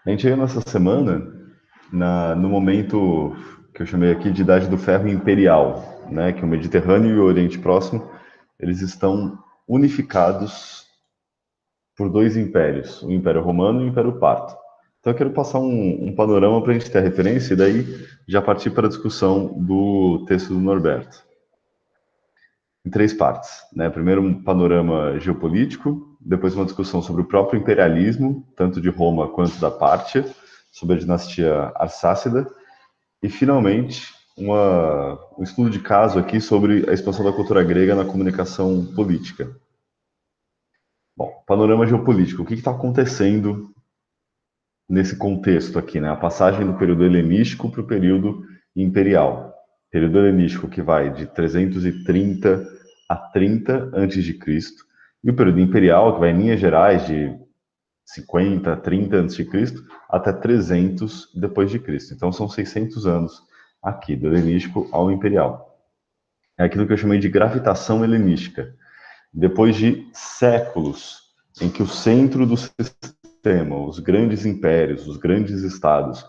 A gente chega nessa semana no momento que eu chamei aqui de Idade do Ferro Imperial, né? Que o Mediterrâneo e o Oriente Próximo, eles estão unificados por dois impérios, o Império Romano e o Império Parto. Então eu quero passar um panorama para a gente ter a referência e daí já partir para a discussão do texto do Norberto. Em três partes, né? Primeiro um panorama geopolítico, depois uma discussão sobre o próprio imperialismo, tanto de Roma quanto da Pártia, sobre a dinastia Arsácida, e finalmente um estudo de caso aqui sobre a expansão da cultura grega na comunicação política. Bom, panorama geopolítico, o que está acontecendo nesse contexto aqui, né? A passagem do período helenístico para o período imperial. Período helenístico que vai de 330 a 30 antes de Cristo, e o período imperial que vai em linhas gerais de 50, 30 antes de Cristo até 300 depois de Cristo. Então são 600 anos aqui do helenístico ao imperial. É aquilo que eu chamei de gravitação helenística. Depois de séculos em que o centro do sistema, os grandes impérios, os grandes estados,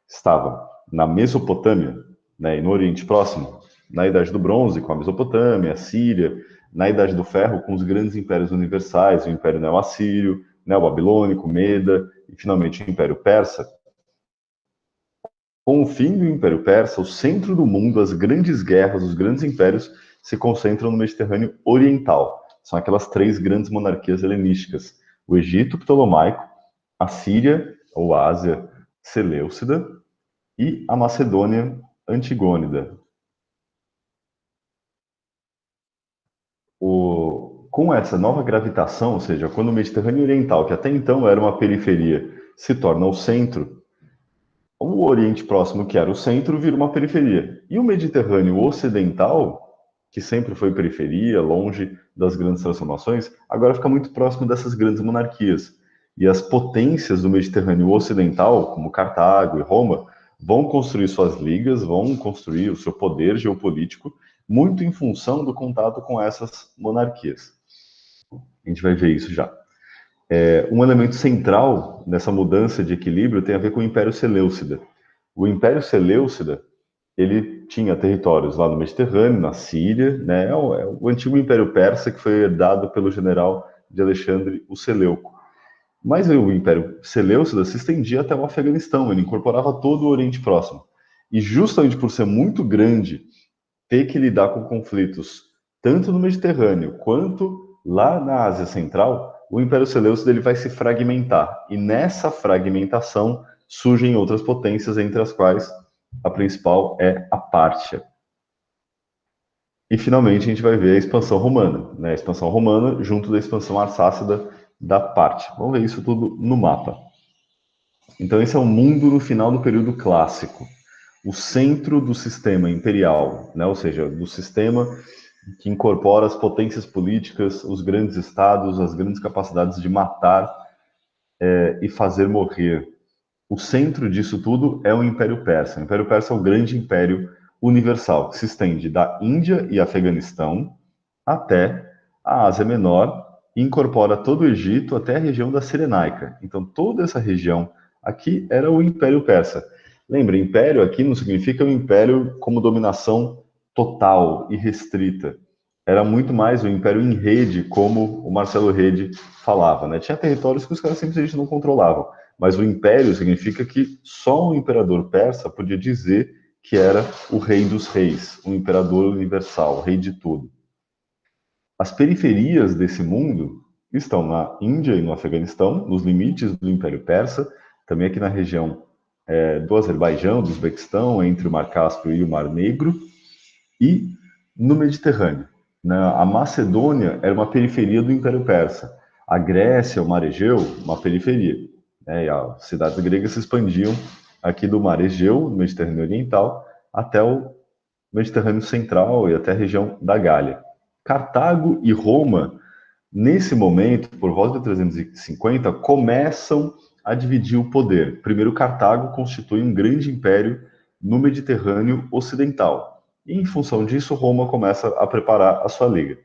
estavam na Mesopotâmia, né, e no Oriente Próximo, na Idade do Bronze com a Mesopotâmia, a Síria, na Idade do Ferro com os grandes impérios universais, o Império Neo-Assírio, Neo-Babilônico, Meda e finalmente o Império Persa. Com o fim do Império Persa, o centro do mundo, as grandes guerras, os grandes impérios se concentram no Mediterrâneo Oriental. São aquelas três grandes monarquias helenísticas: o Egito Ptolomaico, a Síria ou Ásia Seleucida e a Macedônia Antigônida. Com essa nova gravitação, ou seja, quando o Mediterrâneo Oriental, que até então era uma periferia, se torna o centro, o Oriente Próximo, que era o centro, vira uma periferia. E o Mediterrâneo Ocidental, que sempre foi periferia, longe das grandes transformações, agora fica muito próximo dessas grandes monarquias. E as potências do Mediterrâneo Ocidental, como Cartago e Roma, vão construir suas ligas, vão construir o seu poder geopolítico, muito em função do contato com essas monarquias. A gente vai ver isso já. Um elemento central nessa mudança de equilíbrio tem a ver com o Império Seleucida. O Império Seleucida, ele tinha territórios lá no Mediterrâneo, na Síria, né? É o antigo Império Persa que foi herdado pelo general de Alexandre o Seleuco. Mas o Império Seleucida se estendia até o Afeganistão, ele incorporava todo o Oriente Próximo. E justamente por ser muito grande, ter que lidar com conflitos tanto no Mediterrâneo quanto lá na Ásia Central, o Império Seleucida ele vai se fragmentar. E nessa fragmentação surgem outras potências, entre as quais a principal é a Pártia. E finalmente a gente vai ver a expansão romana, né? A expansão romana junto da expansão arsácida da Pártia. Vamos ver isso tudo no mapa. Então esse é o mundo no final do período clássico, o centro do sistema imperial, né? Ou seja, do sistema que incorpora as potências políticas, os grandes estados, as grandes capacidades de matar e fazer morrer. O centro disso tudo é o Império Persa. O Império Persa é o grande império universal, que se estende da Índia e Afeganistão até a Ásia Menor e incorpora todo o Egito até a região da Cirenaica. Então, toda essa região aqui era o Império Persa. Lembra, império aqui não significa um império como dominação total e restrita. Era muito mais o império em rede, como o Marcelo Rede falava, né? Tinha territórios que os caras simplesmente não controlavam, mas o império significa que só um imperador persa podia dizer que era o rei dos reis, um imperador universal, o rei de tudo. As periferias desse mundo estão na Índia e no Afeganistão, nos limites do Império Persa, também aqui na região do Azerbaijão, do Uzbequistão, entre o Mar Cáspio e o Mar Negro, e no Mediterrâneo. A Macedônia era uma periferia do Império Persa. A Grécia, o Mar Egeu, uma periferia. E as cidades gregas se expandiam aqui do Mar Egeu, no Mediterrâneo Oriental, até o Mediterrâneo Central e até a região da Gália. Cartago e Roma, nesse momento, por volta de 350, começam a dividir o poder. Primeiro, Cartago constitui um grande império no Mediterrâneo Ocidental. E, em função disso, Roma começa a preparar a sua liga.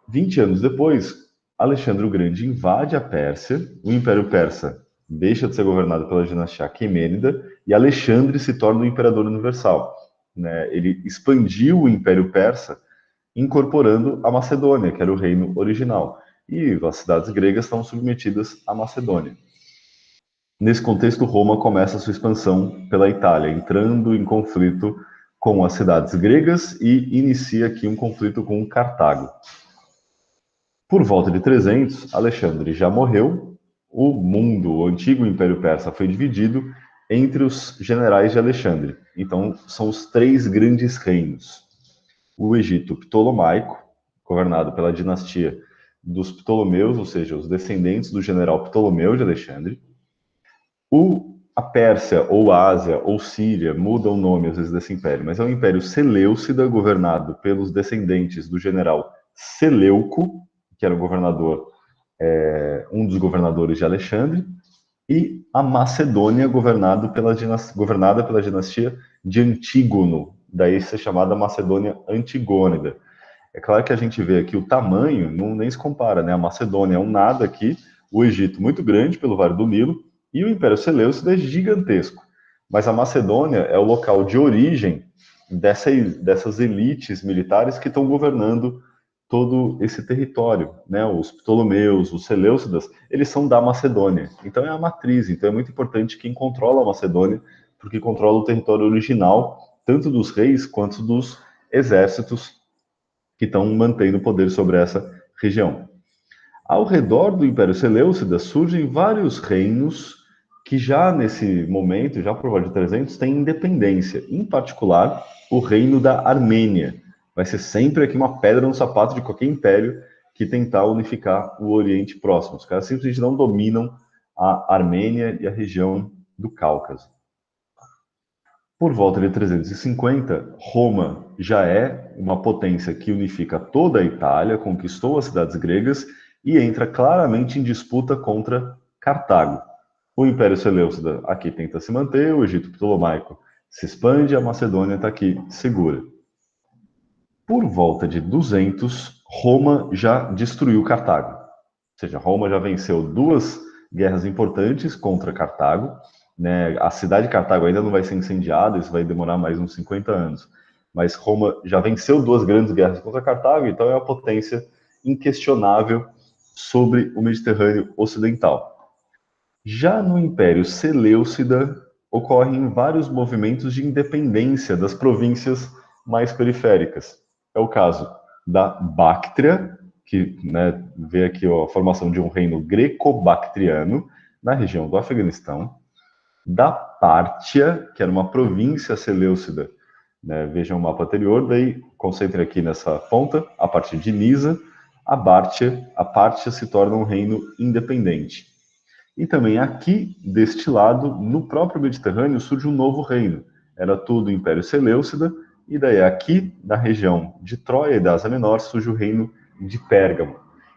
20 anos depois, Alexandre o Grande invade a Pérsia, o Império Persa deixa de ser governado pela dinastia Aquemênida e Alexandre se torna o imperador universal. Né? Ele expandiu o Império Persa, incorporando a Macedônia, que era o reino original. E as cidades gregas estavam submetidas à Macedônia. Nesse contexto, Roma começa a sua expansão pela Itália, entrando em conflito com as cidades gregas e inicia aqui um conflito com Cartago. Por volta de 300, Alexandre já morreu, o mundo, o antigo Império Persa, foi dividido entre os generais de Alexandre. Então, são os três grandes reinos. O Egito Ptolomaico, governado pela dinastia dos Ptolomeus, ou seja, os descendentes do general Ptolomeu de Alexandre. A Pérsia, ou Ásia, ou Síria, muda o nome às vezes desse império, mas é o Império Seleucida, governado pelos descendentes do general Seleuco, que era o governador, um dos governadores de Alexandre, e a Macedônia, governada pela dinastia de Antígono, daí ser chamada Macedônia Antigônida. É claro que a gente vê aqui o tamanho, não nem se compara, né? A Macedônia é um nada aqui, o Egito muito grande pelo Vale do Nilo, e o Império Seleucida é gigantesco. Mas a Macedônia é o local de origem dessas elites militares que estão governando todo esse território, né? Os Ptolomeus, os Seleucidas, eles são da Macedônia. Então é a matriz, então é muito importante quem controla a Macedônia, porque controla o território original, tanto dos reis quanto dos exércitos que estão mantendo o poder sobre essa região. Ao redor do Império Seleucida surgem vários reinos que já nesse momento, já por volta de 300, têm independência. Em particular, o reino da Armênia. Vai ser sempre aqui uma pedra no sapato de qualquer império que tentar unificar o Oriente Próximo. Os caras simplesmente não dominam a Armênia e a região do Cáucaso. Por volta de 350, Roma já é uma potência que unifica toda a Itália, conquistou as cidades gregas e entra claramente em disputa contra Cartago. O Império Seleucida aqui tenta se manter, o Egito Ptolomaico se expande, a Macedônia está aqui segura. Por volta de 200, Roma já destruiu Cartago. Ou seja, Roma já venceu duas guerras importantes contra Cartago, né? A cidade de Cartago ainda não vai ser incendiada, isso vai demorar mais uns 50 anos. Mas Roma já venceu duas grandes guerras contra Cartago, então é uma potência inquestionável sobre o Mediterrâneo Ocidental. Já no Império Seleucida, ocorrem vários movimentos de independência das províncias mais periféricas. É o caso da Báctria, que, né, vê aqui a formação de um reino greco-bactriano na região do Afeganistão, da Pártia, que era uma província seleucida, né, vejam o mapa anterior, daí concentre aqui nessa ponta, a partir de Nisa, a Pártia se torna um reino independente. E também aqui, deste lado, no próprio Mediterrâneo, surge um novo reino. Era tudo Império Seleucida, e daí aqui, na região de Troia e da Ásia Menor, surge o reino de Pérgamo.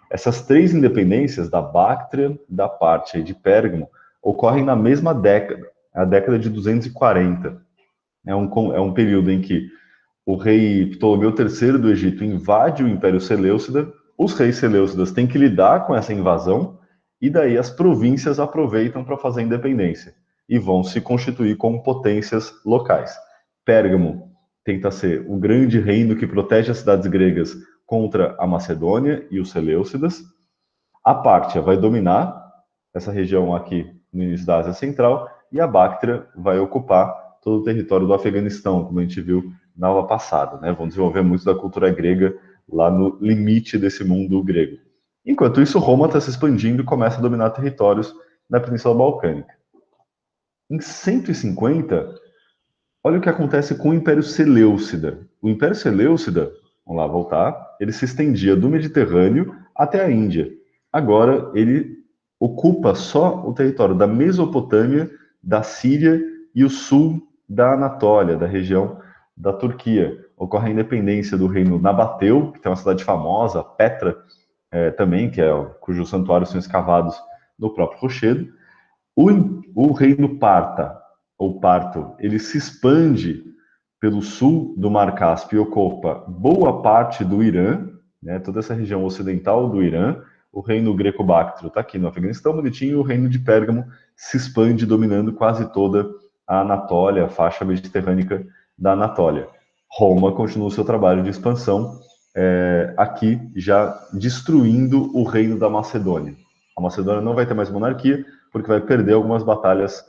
Essas três independências, da Báctria, da Pártia e de Pérgamo, ocorrem na mesma década, a década de 240. É um período em que o rei Ptolomeu III do Egito invade o Império Seleucida, os reis seleucidas têm que lidar com essa invasão, e daí as províncias aproveitam para fazer independência e vão se constituir como potências locais. Pérgamo tenta ser o grande reino que protege as cidades gregas contra a Macedônia e os seleucidas. A Pártia vai dominar essa região aqui no início da Ásia Central e a Báctria vai ocupar todo o território do Afeganistão, como a gente viu na aula passada, né? Vão desenvolver muito da cultura grega lá no limite desse mundo grego. Enquanto isso, Roma está se expandindo e começa a dominar territórios na Península Balcânica. Em 150, olha o que acontece com o Império Seleucida. O Império Seleucida, vamos lá voltar, ele se estendia do Mediterrâneo até a Índia. Agora, ele ocupa só o território da Mesopotâmia, da Síria e o sul da Anatólia, da região da Turquia. Ocorre a independência do reino Nabateu, que tem uma cidade famosa, Petra, também, cujos santuários são escavados no próprio rochedo. O reino Parta, ou Parto, ele se expande pelo sul do Mar Cáspio e ocupa boa parte do Irã, né, toda essa região ocidental do Irã. O reino greco-báctrio está aqui no Afeganistão, bonitinho, e o reino de Pérgamo se expande, dominando quase toda a Anatólia, a faixa mediterrânica da Anatólia. Roma continua o seu trabalho de expansão, aqui já destruindo o reino da Macedônia. A Macedônia não vai ter mais monarquia, porque vai perder algumas batalhas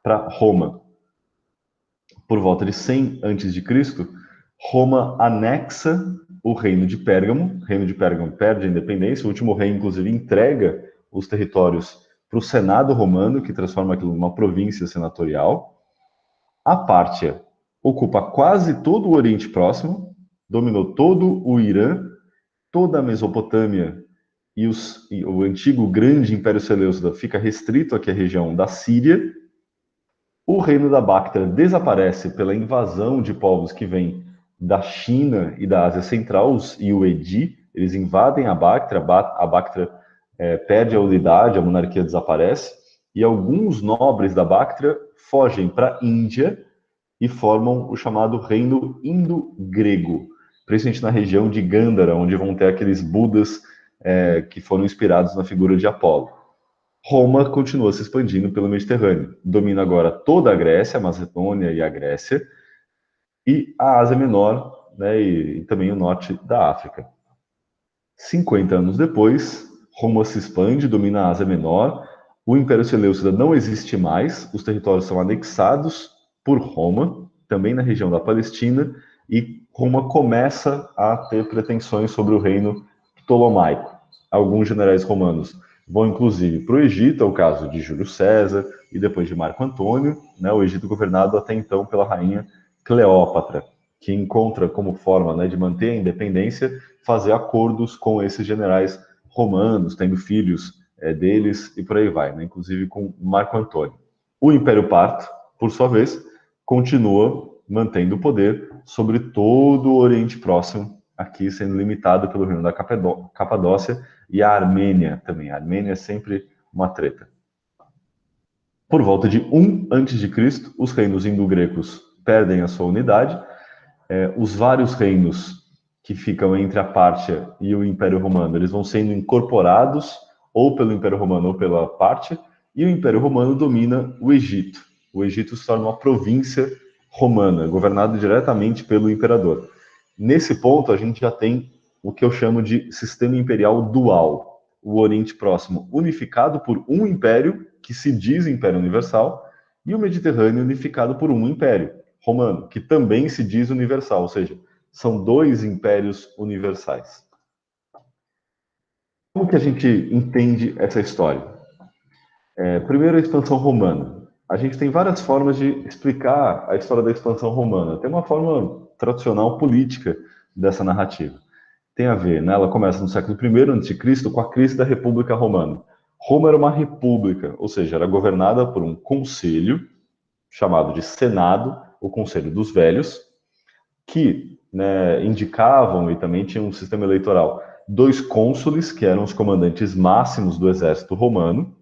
para Roma. Por volta de 100 a.C., Roma anexa o reino de Pérgamo. O reino de Pérgamo perde a independência. O último rei, inclusive, entrega os territórios para o Senado romano, que transforma aquilo numa província senatorial. A Pártia ocupa quase todo o Oriente Próximo, dominou todo o Irã, toda a Mesopotâmia e o antigo grande Império Seleucida fica restrito aqui à região da Síria. O reino da Bactria desaparece pela invasão de povos que vêm da China e da Ásia Central, os Yuedi. Eles invadem a Bactria perde a unidade, a monarquia desaparece, e alguns nobres da Bactria fogem para a Índia e formam o chamado Reino Indo-Grego, principalmente na região de Gândara, onde vão ter aqueles Budas que foram inspirados na figura de Apolo. Roma continua se expandindo pelo Mediterrâneo. Domina agora toda a Grécia, a Macedônia e a Grécia, e a Ásia Menor, né, e também o norte da África. 50 anos depois, Roma se expande, domina a Ásia Menor, o Império Seleucida não existe mais, os territórios são anexados por Roma, também na região da Palestina, e Roma começa a ter pretensões sobre o reino ptolomaico. Alguns generais romanos vão, inclusive, para o Egito, é o caso de Júlio César e depois de Marco Antônio, né, o Egito governado até então pela rainha Cleópatra, que encontra como forma, né, de manter a independência, fazer acordos com esses generais romanos, tendo filhos deles e por aí vai, né, inclusive com Marco Antônio. O Império Parto, por sua vez, continua mantendo o poder sobre todo o Oriente Próximo, aqui sendo limitado pelo reino da Capadócia e a Armênia também. A Armênia é sempre uma treta. Por volta de 1 a.C., os reinos indo-grecos perdem a sua unidade. Os vários reinos que ficam entre a Pártia e o Império Romano, eles vão sendo incorporados ou pelo Império Romano ou pela Pártia, e o Império Romano domina o Egito. O Egito se torna uma província romana, governada diretamente pelo imperador. Nesse ponto, a gente já tem o que eu chamo de sistema imperial dual. O Oriente Próximo unificado por um império, que se diz Império Universal, e o Mediterrâneo unificado por um império romano, que também se diz universal, ou seja, são dois impérios universais. Como que a gente entende essa história? Primeiro, a expansão romana. A gente tem várias formas de explicar a história da expansão romana. Tem uma forma tradicional política dessa narrativa. Tem a ver, né? Ela começa no século I a.C., com a crise da República Romana. Roma era uma república, ou seja, era governada por um conselho, chamado de Senado, o Conselho dos Velhos, que, né, indicavam e também tinha um sistema eleitoral, 2 cônsules, que eram os comandantes máximos do exército romano,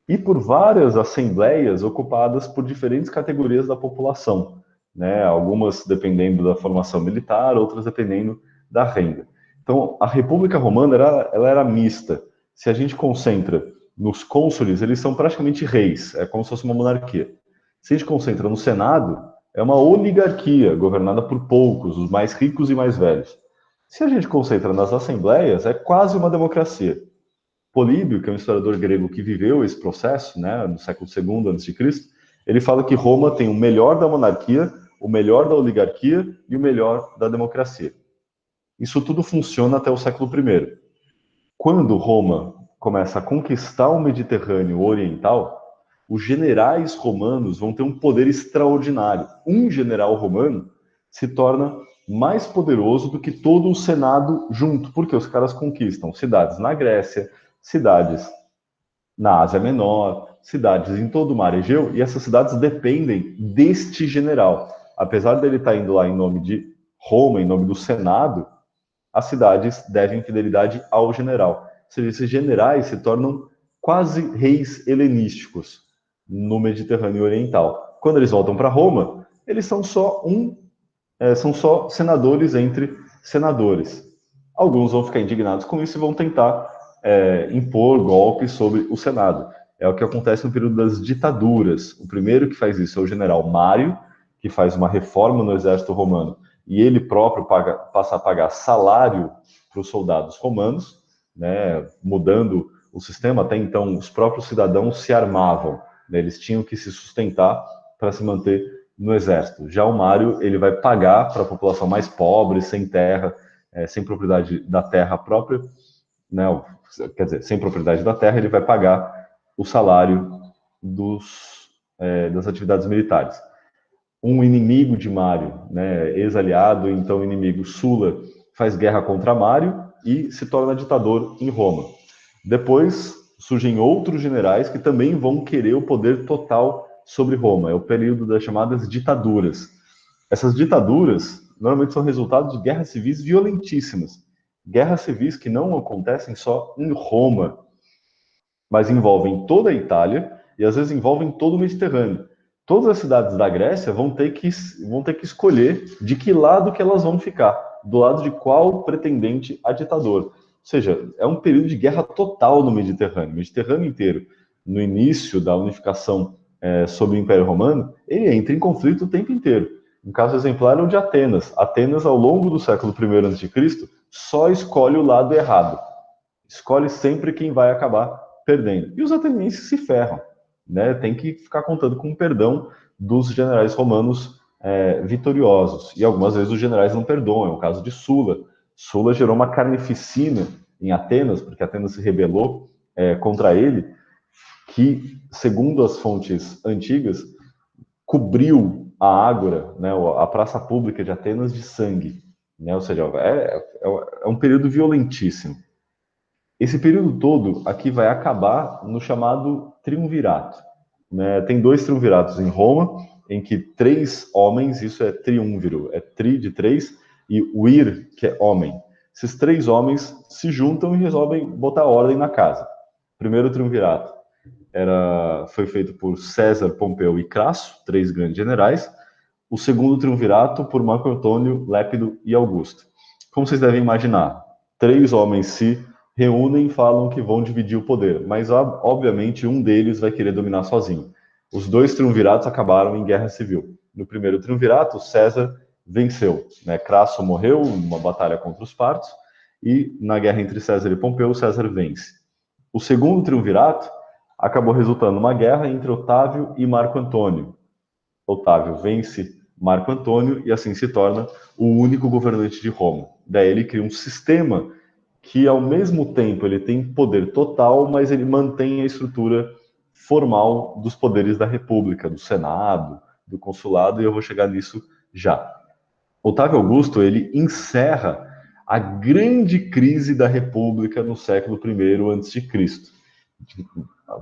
e por várias assembleias ocupadas por diferentes categorias da população, né? Algumas dependendo da formação militar, outras dependendo da renda. Então, a República Romana ela era mista. Se a gente concentra nos cônsules, eles são praticamente reis, é como se fosse uma monarquia. Se a gente concentra no Senado, é uma oligarquia governada por poucos, os mais ricos e mais velhos. Se a gente concentra nas assembleias, é quase uma democracia. Políbio, que é um historiador grego que viveu esse processo, né, no século II a.C., ele fala que Roma tem o melhor da monarquia, o melhor da oligarquia e o melhor da democracia. Isso tudo funciona até o século I. Quando Roma começa a conquistar o Mediterrâneo Oriental, os generais romanos vão ter um poder extraordinário. Um general romano se torna mais poderoso do que todo o Senado junto, porque os caras conquistam cidades na Grécia, cidades na Ásia Menor, cidades em todo o mar Egeu, e essas cidades dependem deste general. Apesar dele estar indo lá em nome de Roma, em nome do Senado, as cidades devem fidelidade ao general. Ou seja, esses generais se tornam quase reis helenísticos no Mediterrâneo Oriental. Quando eles voltam para Roma, eles são só senadores entre senadores. Alguns vão ficar indignados com isso e vão tentar impor golpes sobre o Senado. é o que acontece no período das ditaduras. O primeiro que faz isso é o general Mário, que faz uma reforma no exército romano, e ele próprio passa a pagar salário para os soldados romanos, né, mudando o sistema. Até então, os próprios cidadãos se armavam, né, eles tinham que se sustentar para se manter no exército. Já o Mário, ele vai pagar para a população mais pobre, sem terra, sem propriedade da terra própria, né, quer dizer, sem propriedade da terra, ele vai pagar o salário das atividades militares. Um inimigo de Mário, né, ex-aliado, então inimigo, Sula, faz guerra contra Mário e se torna ditador em Roma. Depois surgem outros generais que também vão querer o poder total sobre Roma. É o período das chamadas ditaduras. Essas ditaduras normalmente são resultado de guerras civis violentíssimas. Guerras civis que não acontecem só em Roma, mas envolvem toda a Itália e às vezes envolvem todo o Mediterrâneo. Todas as cidades da Grécia vão ter que escolher de que lado que elas vão ficar, do lado de qual pretendente a ditador. Ou seja, é um período de guerra total no Mediterrâneo. O Mediterrâneo inteiro, no início da unificação sob o Império Romano, ele entra em conflito o tempo inteiro. Um caso exemplar é o de Atenas. Atenas, ao longo do século I a.C., só escolhe o lado errado. Escolhe sempre quem vai acabar perdendo. E os atenienses se ferram, né? Tem que ficar contando com o perdão dos generais romanos vitoriosos. E algumas vezes os generais não perdoam. É o caso de Sula. Sula gerou uma carnificina em Atenas, porque Atenas se rebelou contra ele, que, segundo as fontes antigas, cobriu a Ágora, né, a praça pública de Atenas, de sangue. Né? Ou seja, é um período violentíssimo. Esse período todo aqui vai acabar no chamado triunvirato. Né? Tem dois triunviratos em Roma, em que 3 homens, isso é triúnviro, é tri de 3, e o ir, que é homem. Esses 3 homens se juntam e resolvem botar ordem na casa. O primeiro triunvirato foi feito por César, Pompeu e Crasso, 3 grandes generais. O segundo triunvirato por Marco Antônio, Lépido e Augusto. Como vocês devem imaginar, 3 homens se reúnem e falam que vão dividir o poder, mas obviamente um deles vai querer dominar sozinho. Os 2 triunviratos acabaram em guerra civil. No primeiro triunvirato, César venceu, né? Crasso morreu numa batalha contra os partos, e na guerra entre César e Pompeu, César vence. O segundo triunvirato acabou resultando numa guerra entre Otávio e Marco Antônio. Otávio vence Marco Antônio e assim se torna o único governante de Roma. Daí ele cria um sistema que, ao mesmo tempo, ele tem poder total, mas ele mantém a estrutura formal dos poderes da República, do Senado, do Consulado, e eu vou chegar nisso já. Otávio Augusto, ele encerra a grande crise da República no século I a.C.,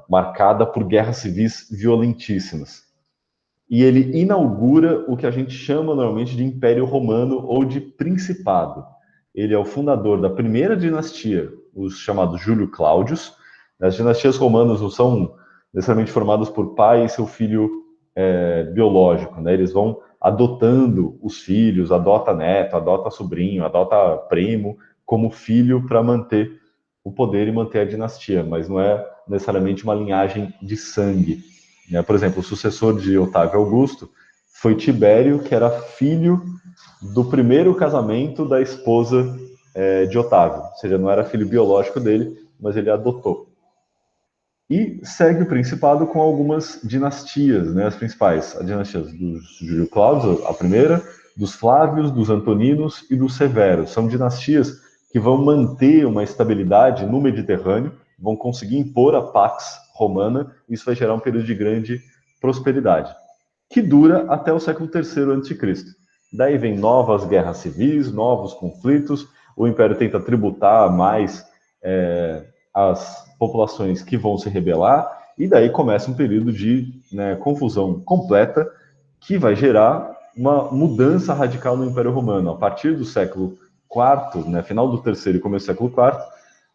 marcada por guerras civis violentíssimas. E ele inaugura o que a gente chama normalmente de Império Romano ou de Principado. Ele é o fundador da primeira dinastia, os chamados Júlio Cláudios. As dinastias romanas não são necessariamente formadas por pai e seu filho biológico, né? Eles vão adotando os filhos, adota neto, adota sobrinho, adota primo como filho para manter o poder e manter a dinastia, mas não é necessariamente uma linhagem de sangue. Né? Por exemplo, o sucessor de Otávio Augusto foi Tibério, que era filho do primeiro casamento da esposa de Otávio, ou seja, não era filho biológico dele, mas ele adotou. E segue o principado com algumas dinastias, né, as principais, a dinastia dos Júlio Cláudio, a primeira, dos Flávios, dos Antoninos e dos Severos. São dinastias que vão manter uma estabilidade no Mediterrâneo, vão conseguir impor a Pax Romana, e isso vai gerar um período de grande prosperidade, que dura até o século III a.C. Daí vem novas guerras civis, novos conflitos, o Império tenta tributar mais as populações que vão se rebelar, e daí começa um período de confusão completa, que vai gerar uma mudança radical no Império Romano. A partir do século IV, final do terceiro e começo do século IV,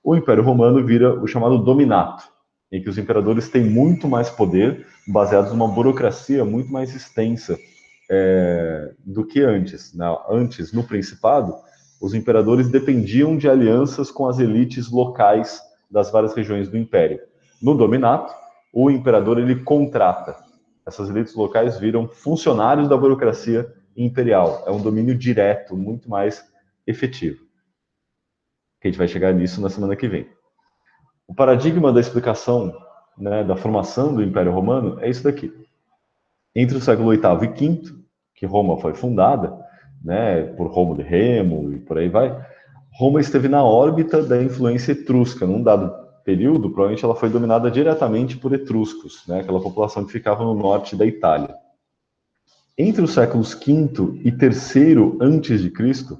o Império Romano vira o chamado dominato, em que os imperadores têm muito mais poder, baseados numa burocracia muito mais extensa do que antes. Antes, no Principado, os imperadores dependiam de alianças com as elites locais das várias regiões do Império. No Dominato, o imperador ele contrata. Essas elites locais viram funcionários da burocracia imperial. É um domínio direto, muito mais efetivo. Que a gente vai chegar nisso na semana que vem. O paradigma da explicação, né, da formação do Império Romano é isso daqui. Entre o século VIII e V, que Roma foi fundada, né, por Rômulo de Remo e por aí vai, Roma esteve na órbita da influência etrusca. Num dado período, provavelmente ela foi dominada diretamente por etruscos, né, aquela população que ficava no norte da Itália. Entre os séculos V e III a.C.,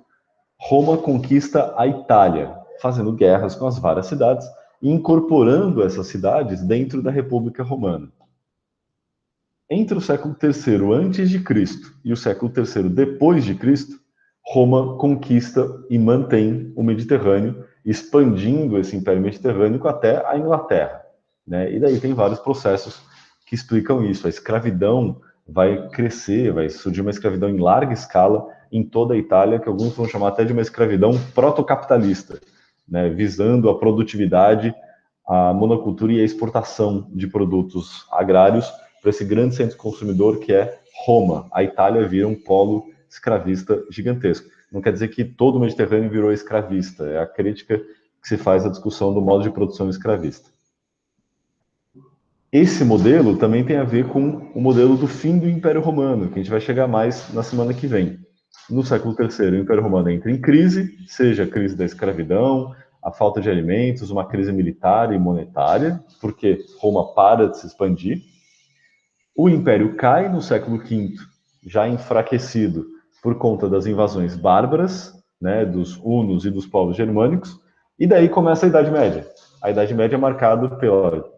Roma conquista a Itália, fazendo guerras com as várias cidades e incorporando essas cidades dentro da República Romana. Entre o século III a.C. e o século III depois de Cristo, Roma conquista e mantém o Mediterrâneo, expandindo esse Império Mediterrâneo até a Inglaterra, né? E daí tem vários processos que explicam isso. A escravidão vai crescer, vai surgir uma escravidão em larga escala em toda a Itália, que alguns vão chamar até de uma escravidão protocapitalista, né? Visando a produtividade, a monocultura e a exportação de produtos agrários para esse grande centro consumidor que é Roma. A Itália vira um polo escravista gigantesco. Não quer dizer que todo o Mediterrâneo virou escravista, é a crítica que se faz à discussão do modo de produção escravista. Esse modelo também tem a ver com o modelo do fim do Império Romano, que a gente vai chegar mais na semana que vem. No século III, o Império Romano entra em crise, seja a crise da escravidão, a falta de alimentos, uma crise militar e monetária, porque Roma para de se expandir. O Império cai no século V, já enfraquecido por conta das invasões bárbaras, né, dos hunos e dos povos germânicos, e daí começa a Idade Média. A Idade Média é marcada pela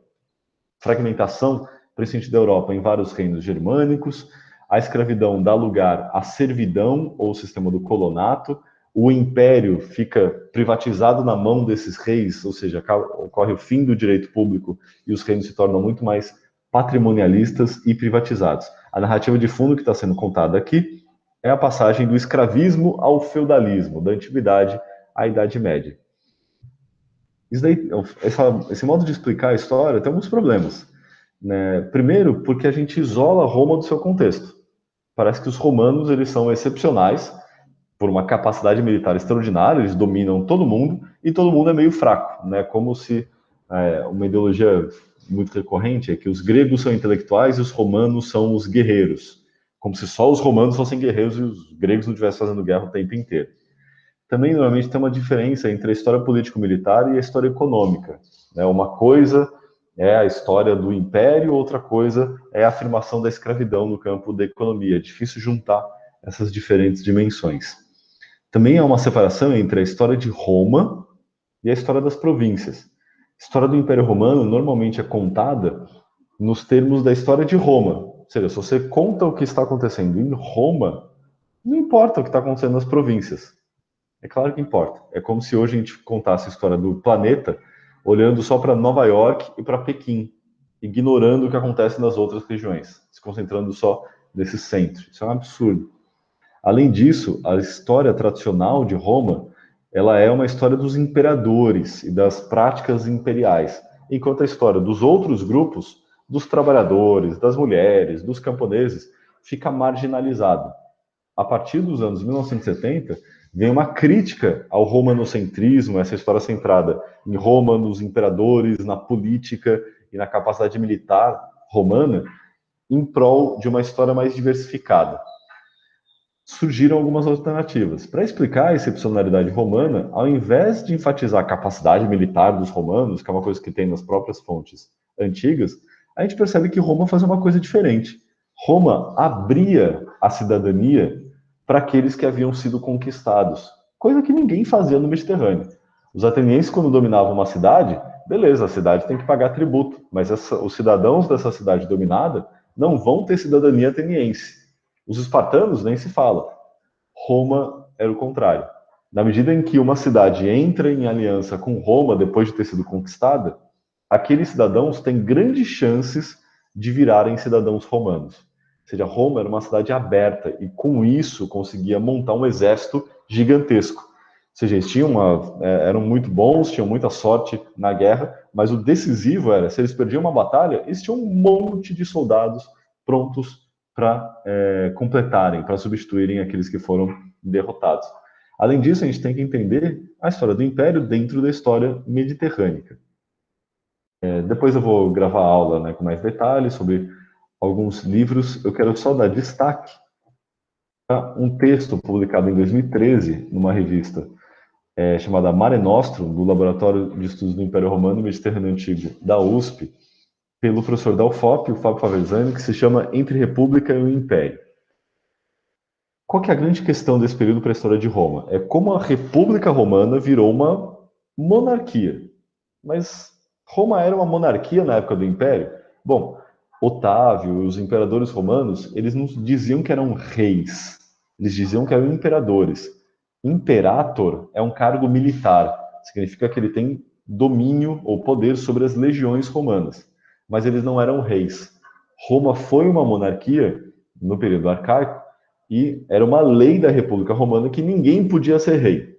fragmentação, principalmente da Europa, em vários reinos germânicos. A escravidão dá lugar à servidão, ou sistema do colonato. O império fica privatizado na mão desses reis, ou seja, ocorre o fim do direito público e os reinos se tornam muito mais patrimonialistas e privatizados. A narrativa de fundo que está sendo contada aqui é a passagem do escravismo ao feudalismo, da antiguidade à Idade Média. Isso daí, esse modo de explicar a história tem alguns problemas, né? Primeiro, porque a gente isola Roma do seu contexto. Parece que os romanos eles são excepcionais por uma capacidade militar extraordinária, eles dominam todo mundo e todo mundo é meio fraco, né? Como se uma ideologia muito recorrente é que os gregos são intelectuais e os romanos são os guerreiros, como se só os romanos fossem guerreiros e os gregos não estivessem fazendo guerra o tempo inteiro. Também, normalmente, tem uma diferença entre a história político-militar e a história econômica, né? Uma coisa é a história do império, outra coisa é a afirmação da escravidão no campo da economia. É difícil juntar essas diferentes dimensões. Também há uma separação entre a história de Roma e a história das províncias. A história do Império Romano normalmente é contada nos termos da história de Roma. Ou seja, se você conta o que está acontecendo em Roma, não importa o que está acontecendo nas províncias. É claro que importa. É como se hoje a gente contasse a história do planeta olhando só para Nova York e para Pequim, ignorando o que acontece nas outras regiões, se concentrando só nesse centro. Isso é um absurdo. Além disso, a história tradicional de Roma, ela é uma história dos imperadores e das práticas imperiais, enquanto a história dos outros grupos, dos trabalhadores, das mulheres, dos camponeses, fica marginalizada. A partir dos anos 1970, vem uma crítica ao romanocentrismo, essa história centrada em Roma, nos imperadores, na política e na capacidade militar romana, em prol de uma história mais diversificada. Surgiram algumas alternativas. Para explicar a excepcionalidade romana, ao invés de enfatizar a capacidade militar dos romanos, que é uma coisa que tem nas próprias fontes antigas, a gente percebe que Roma faz uma coisa diferente. Roma abria a cidadania para aqueles que haviam sido conquistados, coisa que ninguém fazia no Mediterrâneo. Os atenienses, quando dominavam uma cidade, beleza, a cidade tem que pagar tributo, mas os cidadãos dessa cidade dominada não vão ter cidadania ateniense. Os espartanos nem se fala. Roma era o contrário. Na medida em que uma cidade entra em aliança com Roma depois de ter sido conquistada, aqueles cidadãos têm grandes chances de virarem cidadãos romanos. Ou seja, Roma era uma cidade aberta e com isso conseguia montar um exército gigantesco. seja, eles eram muito bons, tinham muita sorte na guerra, mas o decisivo era, se eles perdiam uma batalha, eles tinham um monte de soldados prontos para completarem, para substituírem aqueles que foram derrotados. Além disso, a gente tem que entender a história do Império dentro da história mediterrânea. Depois eu vou gravar aula, né, com mais detalhes sobre alguns livros. Eu quero só dar destaque a um texto publicado em 2013 numa revista chamada Mare Nostrum, do Laboratório de Estudos do Império Romano e Mediterrâneo Antigo da USP, pelo professor Dalfop, o Fábio Faversani, que se chama Entre República e o Império. Qual que é a grande questão desse período para a história de Roma? É como a República Romana virou uma monarquia. Mas Roma era uma monarquia na época do Império? Bom, Otávio e os imperadores romanos, eles não diziam que eram reis, eles diziam que eram imperadores. Imperator é um cargo militar, significa que ele tem domínio ou poder sobre as legiões romanas, mas eles não eram reis. Roma foi uma monarquia no período arcaico e era uma lei da República Romana que ninguém podia ser rei.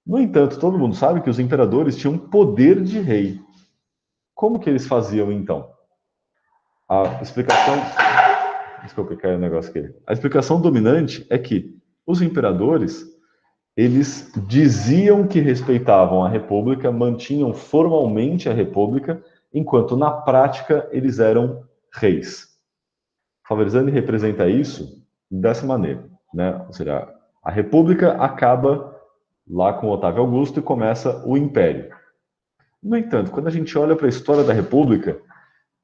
No entanto, todo mundo sabe que os imperadores tinham poder de rei. Como que eles faziam então? A explicação. Desculpa, caiu o negócio aqui. A explicação dominante é que os imperadores eles diziam que respeitavam a República, mantinham formalmente a República, enquanto na prática eles eram reis. Faversani representa isso dessa maneira, né? Ou seja, a República acaba lá com Otávio Augusto e começa o Império. No entanto, quando a gente olha para a história da República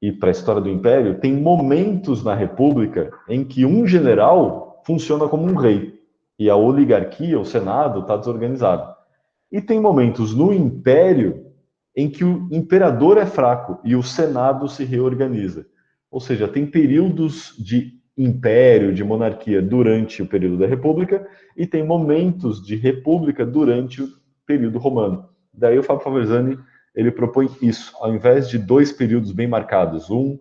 e para a história do Império, tem momentos na República em que um general funciona como um rei e a oligarquia, o Senado, está desorganizado. E tem momentos no Império em que o imperador é fraco e o Senado se reorganiza. Ou seja, tem períodos de império, de monarquia durante o período da República e tem momentos de república durante o período romano. Daí o Fábio Faversani ele propõe isso, ao invés de dois períodos bem marcados, um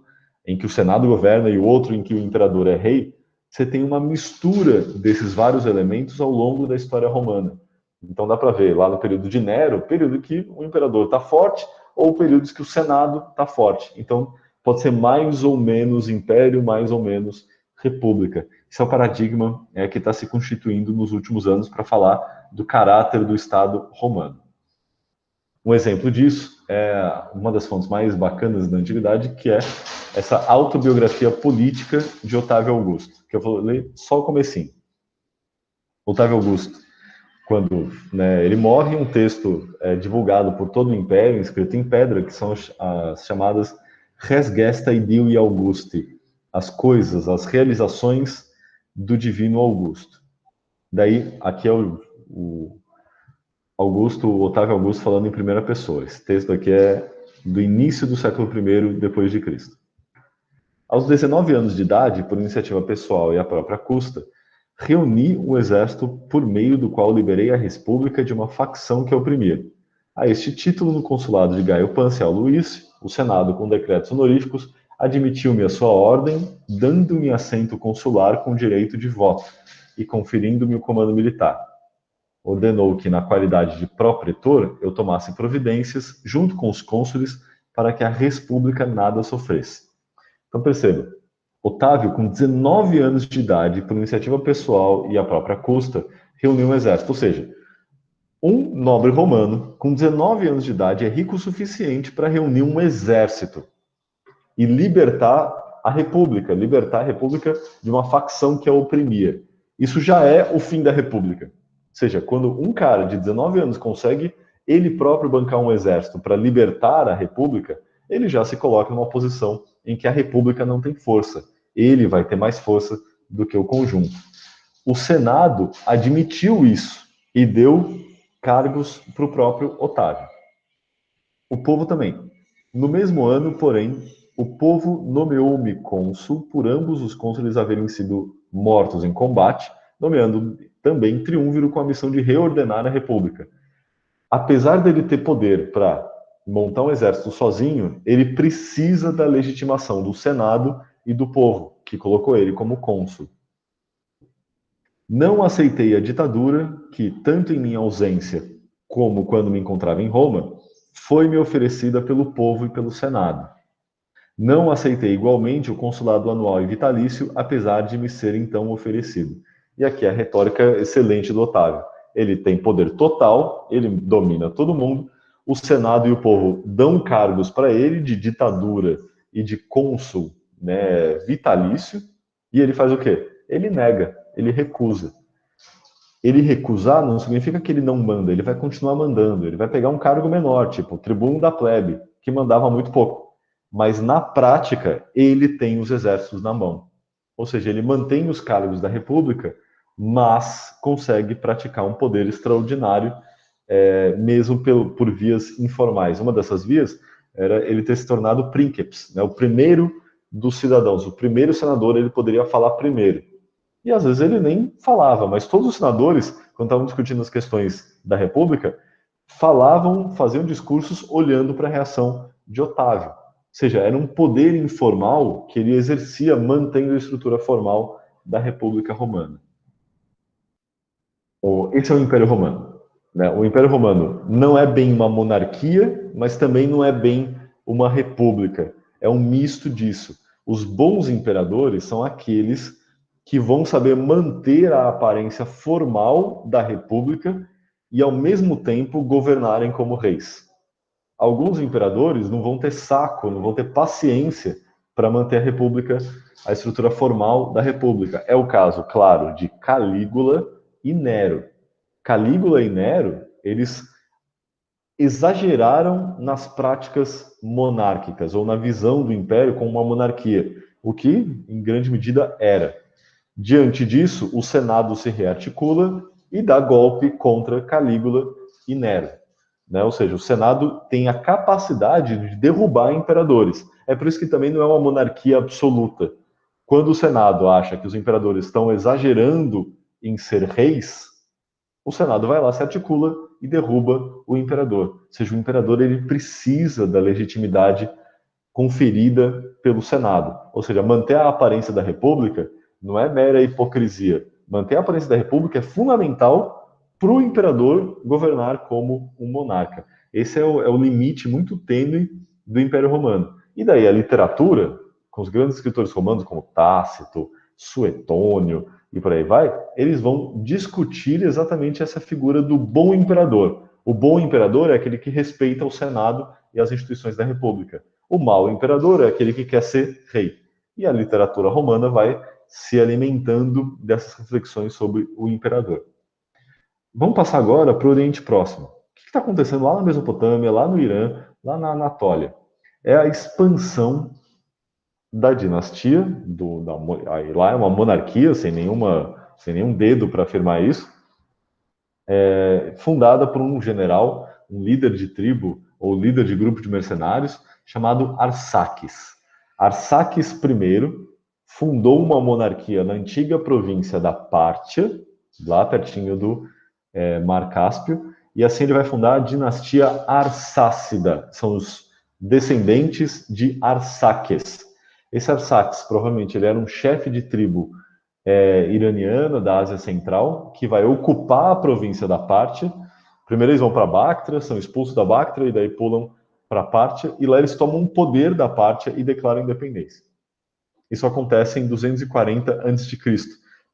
em que o Senado governa e o outro em que o imperador é rei, você tem uma mistura desses vários elementos ao longo da história romana. Então dá para ver lá no período de Nero, período que o imperador está forte ou períodos que o Senado está forte. Então pode ser mais ou menos império, mais ou menos república. Esse é o paradigma que está se constituindo nos últimos anos para falar do caráter do Estado romano. Um exemplo disso é uma das fontes mais bacanas da antiguidade, que é essa autobiografia política de Otávio Augusto, que eu vou ler só o comecinho. Otávio Augusto, quando ele morre, um texto divulgado por todo o Império, escrito em pedra, que são as chamadas Res Gesta Idil e Augusti, as coisas, as realizações do divino Augusto. Daí, aqui é o Otávio Augusto falando em primeira pessoa. Esse texto aqui é do início do século I depois de Cristo. Aos 19 anos de idade, por iniciativa pessoal e à própria custa, reuni um exército por meio do qual liberei a República de uma facção que a oprimia. A este título, no consulado de Gaio Pancial Luís, o Senado, com decretos honoríficos, admitiu-me a sua ordem, dando-me assento consular com direito de voto e conferindo-me o comando militar. Ordenou que, na qualidade de pró-pretor, eu tomasse providências, junto com os cônsules, para que a República nada sofresse. Então, perceba, Otávio, com 19 anos de idade, por iniciativa pessoal e à própria custa, reuniu um exército. Ou seja, um nobre romano, com 19 anos de idade, é rico o suficiente para reunir um exército e libertar a República de uma facção que a oprimia. Isso já é o fim da República. Ou seja, quando um cara de 19 anos consegue ele próprio bancar um exército para libertar a República, ele já se coloca numa posição em que a República não tem força. Ele vai ter mais força do que o conjunto. O Senado admitiu isso e deu cargos para o próprio Otávio. O povo também. No mesmo ano, porém, o povo nomeou-me cônsul por ambos os cônsules haverem sido mortos em combate, nomeando também triunviro com a missão de reordenar a República. Apesar dele ter poder para montar um exército sozinho, ele precisa da legitimação do Senado e do povo, que colocou ele como cônsul. Não aceitei a ditadura que, tanto em minha ausência como quando me encontrava em Roma, foi me oferecida pelo povo e pelo Senado. Não aceitei igualmente o consulado anual e vitalício, apesar de me ser então oferecido. E aqui a retórica excelente do Otávio. Ele tem poder total, ele domina todo mundo, o Senado e o povo dão cargos para ele de ditadura e de cônsul, né, vitalício, e ele faz o quê? Ele nega, ele recusa. Ele recusar não significa que ele não manda, ele vai continuar mandando, ele vai pegar um cargo menor, tipo o tribuno da plebe, que mandava muito pouco. Mas na prática, ele tem os exércitos na mão. Ou seja, ele mantém os cargos da república, mas consegue praticar um poder extraordinário, mesmo por vias informais. Uma dessas vias era ele ter se tornado princeps, né, o primeiro dos cidadãos, o primeiro senador, ele poderia falar primeiro. E às vezes ele nem falava, mas todos os senadores, quando estavam discutindo as questões da República, falavam, faziam discursos olhando para a reação de Otávio. Ou seja, era um poder informal que ele exercia mantendo a estrutura formal da República Romana. Esse é o Império Romano. Né? O Império Romano não é bem uma monarquia, mas também não é bem uma república. É um misto disso. Os bons imperadores são aqueles que vão saber manter a aparência formal da república e, ao mesmo tempo, governarem como reis. Alguns imperadores não vão ter saco, não vão ter paciência para manter a república, a estrutura formal da república. É o caso, claro, de Calígula e Nero. Calígula e Nero, eles exageraram nas práticas monárquicas, ou na visão do império como uma monarquia, o que, em grande medida, era. Diante disso, o Senado se rearticula e dá golpe contra Calígula e Nero. Né? Ou seja, o Senado tem a capacidade de derrubar imperadores. É por isso que também não é uma monarquia absoluta. Quando o Senado acha que os imperadores estão exagerando em ser reis, o Senado vai lá, se articula e derruba o imperador. Ou seja, o imperador ele precisa da legitimidade conferida pelo Senado. Ou seja, manter a aparência da República não é mera hipocrisia. Manter a aparência da República é fundamental para o imperador governar como um monarca. Esse é o limite muito tênue do Império Romano. E daí a literatura, com os grandes escritores romanos como Tácito, Suetônio e por aí vai, eles vão discutir exatamente essa figura do bom imperador. O bom imperador é aquele que respeita o Senado e as instituições da República. O mau imperador é aquele que quer ser rei. E a literatura romana vai se alimentando dessas reflexões sobre o imperador. Vamos passar agora para o Oriente Próximo. O que está acontecendo lá na Mesopotâmia, lá no Irã, lá na Anatólia? É a expansão da dinastia, lá é uma monarquia, sem nenhum dedo para afirmar isso, fundada por um general, um líder de tribo ou líder de grupo de mercenários, chamado Arsaques. Arsaques I fundou uma monarquia na antiga província da Pártia, lá pertinho do Mar Cáspio, e assim ele vai fundar a dinastia Arsácida. São os descendentes de Arsaques. Esse Arsaques, provavelmente, ele era um chefe de tribo iraniana da Ásia Central, que vai ocupar a província da Pártia. Primeiro eles vão para a Bactria, são expulsos da Bactria e daí pulam para a Pártia, e lá eles tomam o poder da Pártia e declaram independência. Isso acontece em 240 a.C.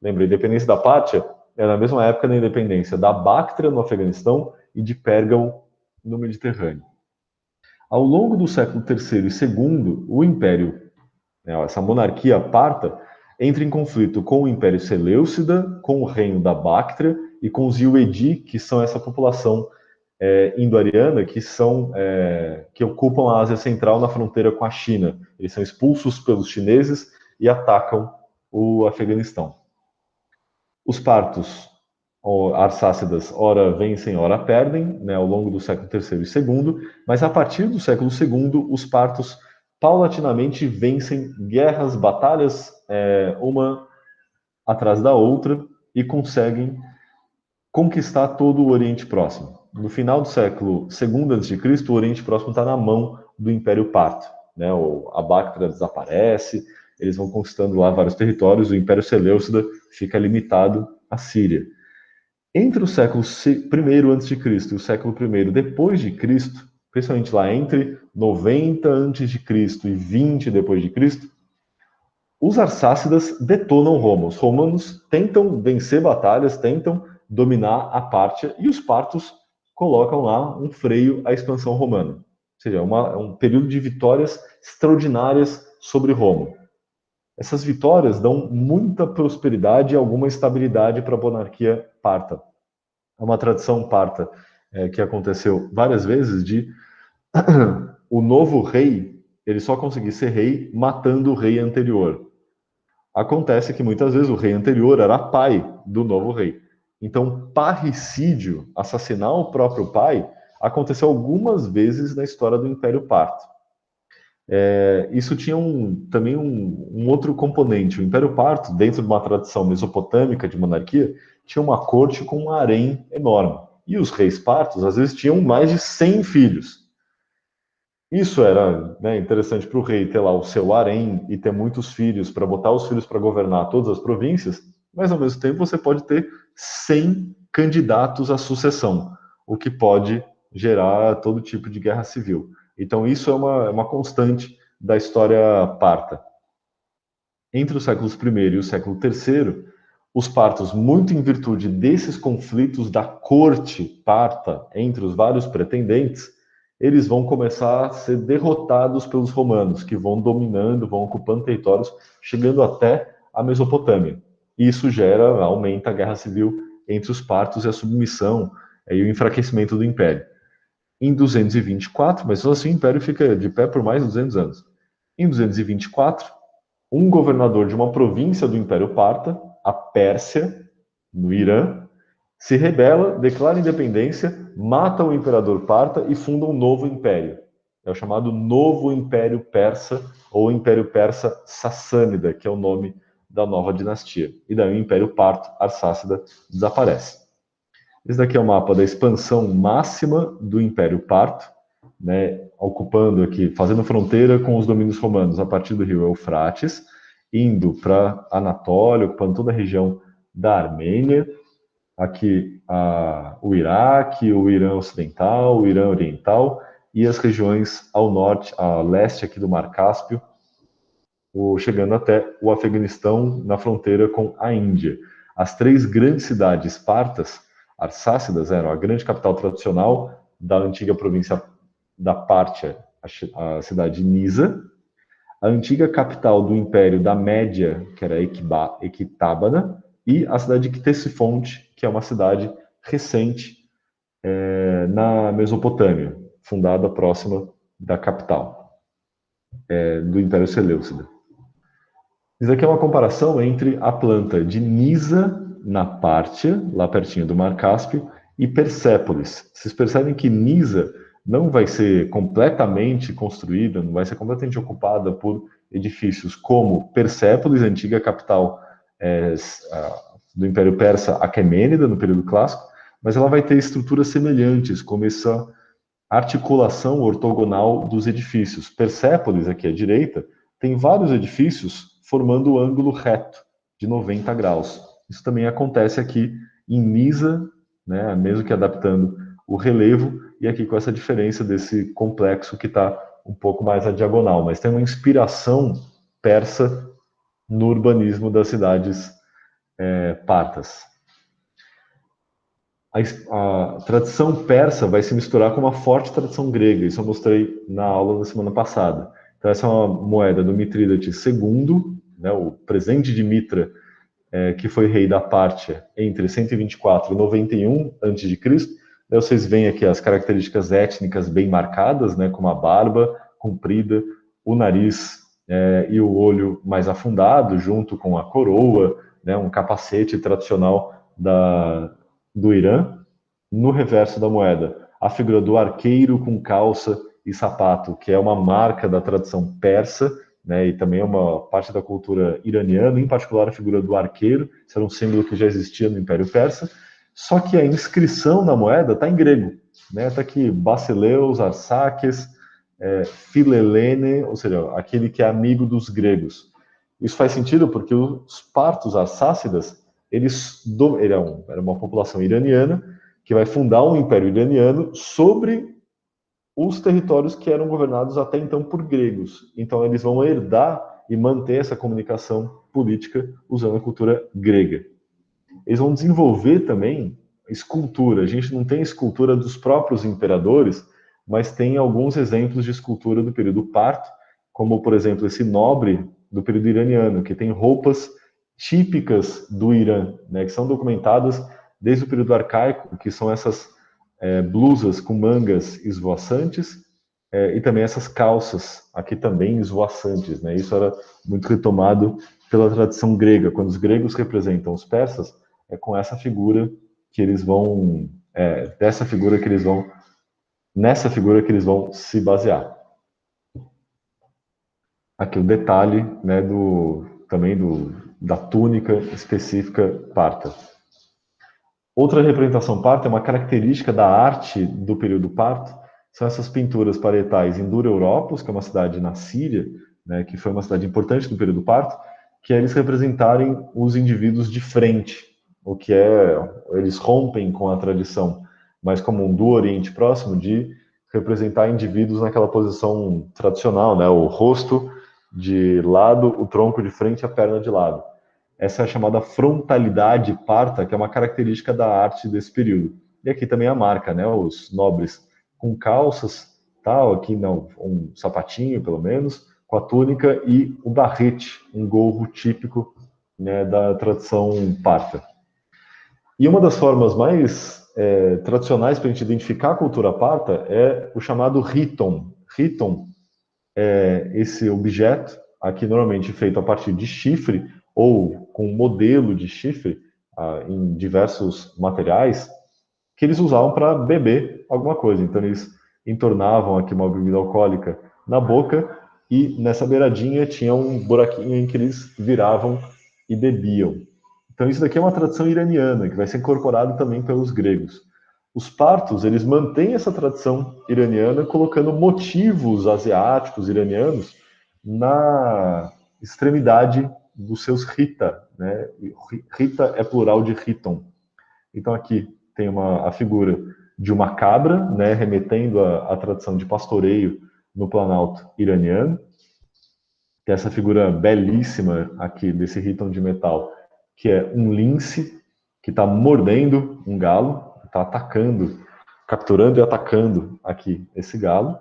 Lembra, a independência da Pártia é na mesma época da independência da Bactria no Afeganistão e de Pérgamo no Mediterrâneo. Ao longo do século III e II, o Império, essa monarquia parta, entra em conflito com o Império Seleucida, com o reino da Bactria e com os Yuedi, que são essa população indo-ariana que ocupam a Ásia Central na fronteira com a China. Eles são expulsos pelos chineses e atacam o Afeganistão. Os partos arsácidas, ora vencem, ora perdem, né, ao longo do século III e II, mas a partir do século II, os partos paulatinamente vencem guerras, batalhas, uma atrás da outra, e conseguem conquistar todo o Oriente Próximo. No final do século II a.C., o Oriente Próximo está na mão do Império Parto. Né? A Bactria desaparece, eles vão conquistando lá vários territórios, o Império Seleucida fica limitado Síria. Entre o século I a.C. e o século I depois de Cristo, principalmente lá entre 90 a.C. e 20 depois de Cristo, os arsácidas detonam Roma. Os romanos tentam vencer batalhas, tentam dominar a Pártia, e os partos colocam lá um freio à expansão romana. Ou seja, é um período de vitórias extraordinárias sobre Roma. Essas vitórias dão muita prosperidade e alguma estabilidade para a monarquia parta. É uma tradição parta que aconteceu várias vezes de o novo rei, ele só conseguir ser rei matando o rei anterior. Acontece que muitas vezes o rei anterior era pai do novo rei. Então, parricídio, assassinar o próprio pai, aconteceu algumas vezes na história do Império Parto. Isso tinha também um outro componente. O Império Parto, dentro de uma tradição mesopotâmica de monarquia, tinha uma corte com um harém enorme. E os reis partos, às vezes, tinham mais de 100 filhos. Isso era, né, interessante para o rei ter lá o seu harém e ter muitos filhos, para botar os filhos para governar todas as províncias, mas ao mesmo tempo você pode ter 100 candidatos à sucessão, o que pode gerar todo tipo de guerra civil. Então isso é uma constante da história parta. Entre os séculos I e o século III, os partos, muito em virtude desses conflitos da corte parta entre os vários pretendentes, eles vão começar a ser derrotados pelos romanos, que vão dominando, vão ocupando territórios, chegando até a Mesopotâmia. E isso aumenta a guerra civil entre os partos e a submissão e o enfraquecimento do império. Em 224, mas assim o império fica de pé por mais de 200 anos. Em 224, um governador de uma província do Império Parta, a Pérsia, no Irã, se rebela, declara independência, mata o imperador parta e funda um novo império. É o chamado Novo Império Persa, ou Império Persa Sassânida, que é o nome da nova dinastia. E daí o Império Parto, Arsácida, desaparece. Esse daqui é o mapa da expansão máxima do Império Parto, né, ocupando aqui, fazendo fronteira com os domínios romanos a partir do rio Eufrates, indo para Anatólia, ocupando toda a região da Armênia, aqui o Iraque, o Irã Ocidental, o Irã Oriental e as regiões ao norte, a leste aqui do Mar Cáspio, chegando até o Afeganistão na fronteira com a Índia. As três grandes cidades partas, arsácidas, eram a grande capital tradicional da antiga província da Pártia, a cidade de Nisa, a antiga capital do Império da Média, que era Equitábana, e a cidade de Ctesifonte, que é uma cidade recente na Mesopotâmia, fundada próxima da capital do Império Seleucida. Isso aqui é uma comparação entre a planta de Nisa, na Pártia, lá pertinho do Mar Cáspio, e Persépolis. Vocês percebem que Nisa não vai ser completamente construída, não vai ser completamente ocupada por edifícios como Persépolis, a antiga capital do Império Persa Aquemênida, no período clássico, mas ela vai ter estruturas semelhantes, como essa articulação ortogonal dos edifícios. Persépolis, aqui à direita, tem vários edifícios formando o ângulo reto de 90 graus. Isso também acontece aqui em Nisa, né, mesmo que adaptando o relevo, e aqui com essa diferença desse complexo que está um pouco mais à diagonal, mas tem uma inspiração persa no urbanismo das cidades partas. A tradição persa vai se misturar com uma forte tradição grega, isso eu mostrei na aula da semana passada. Então essa é uma moeda do Mitrídates II, né, o presente de Mitra, que foi rei da Pártia entre 124 e 91 a.C. Daí vocês veem aqui as características étnicas bem marcadas, né, como a barba comprida, o nariz e o olho mais afundado, junto com a coroa, né, um capacete tradicional do Irã. No reverso da moeda, a figura do arqueiro com calça e sapato, que é uma marca da tradição persa, né, e também é uma parte da cultura iraniana, em particular a figura do arqueiro, isso era um símbolo que já existia no Império Persa, só que a inscrição na moeda está em grego, né, está aqui Basileus, Arsaques, Philelene, ou seja, aquele que é amigo dos gregos. Isso faz sentido porque os partos arsácidas, era uma população iraniana que vai fundar um império iraniano sobre os territórios que eram governados até então por gregos. Então eles vão herdar e manter essa comunicação política usando a cultura grega. Eles vão desenvolver também escultura. A gente não tem escultura dos próprios imperadores, mas tem alguns exemplos de escultura do período parto, como, por exemplo, esse nobre do período iraniano, que tem roupas típicas do Irã, né, que são documentadas desde o período arcaico, que são essas blusas com mangas esvoaçantes, e também essas calças, aqui também esvoaçantes. Né? Isso era muito retomado pela tradição grega. Quando os gregos representam os persas, é com essa figura que eles vão, nessa figura que eles vão se basear. Aqui o detalhe, né, da túnica específica parta. Outra representação parta é uma característica da arte do período parto, são essas pinturas parietais em Dura-Europos, que é uma cidade na Síria, né, que foi uma cidade importante do período parto, que é eles representarem os indivíduos de frente, o que eles rompem com a tradição mais comum do Oriente Próximo de representar indivíduos naquela posição tradicional, né, o rosto de lado, o tronco de frente e a perna de lado. Essa é a chamada frontalidade parta, que é uma característica da arte desse período. E aqui também a marca, né, os nobres com calças, tal, aqui não, um sapatinho pelo menos, com a túnica e o barrete, um gorro típico, né, da tradição parta. E uma das formas mais tradicionais para a gente identificar a cultura parta é o chamado riton. Riton é esse objeto, aqui normalmente feito a partir de chifre, ou com modelo de chifre, em diversos materiais, que eles usavam para beber alguma coisa. Então eles entornavam aqui uma bebida alcoólica na boca e nessa beiradinha tinha um buraquinho em que eles viravam e bebiam. Então isso daqui é uma tradição iraniana, que vai ser incorporado também pelos gregos. Os partos, eles mantêm essa tradição iraniana, colocando motivos asiáticos iranianos na extremidade dos seus rita, né? Rita é plural de riton. Então aqui tem a figura de uma cabra, né, remetendo à tradição de pastoreio no Planalto iraniano. Tem essa figura belíssima aqui desse riton de metal, que é um lince que está mordendo um galo, está atacando, capturando e atacando aqui esse galo.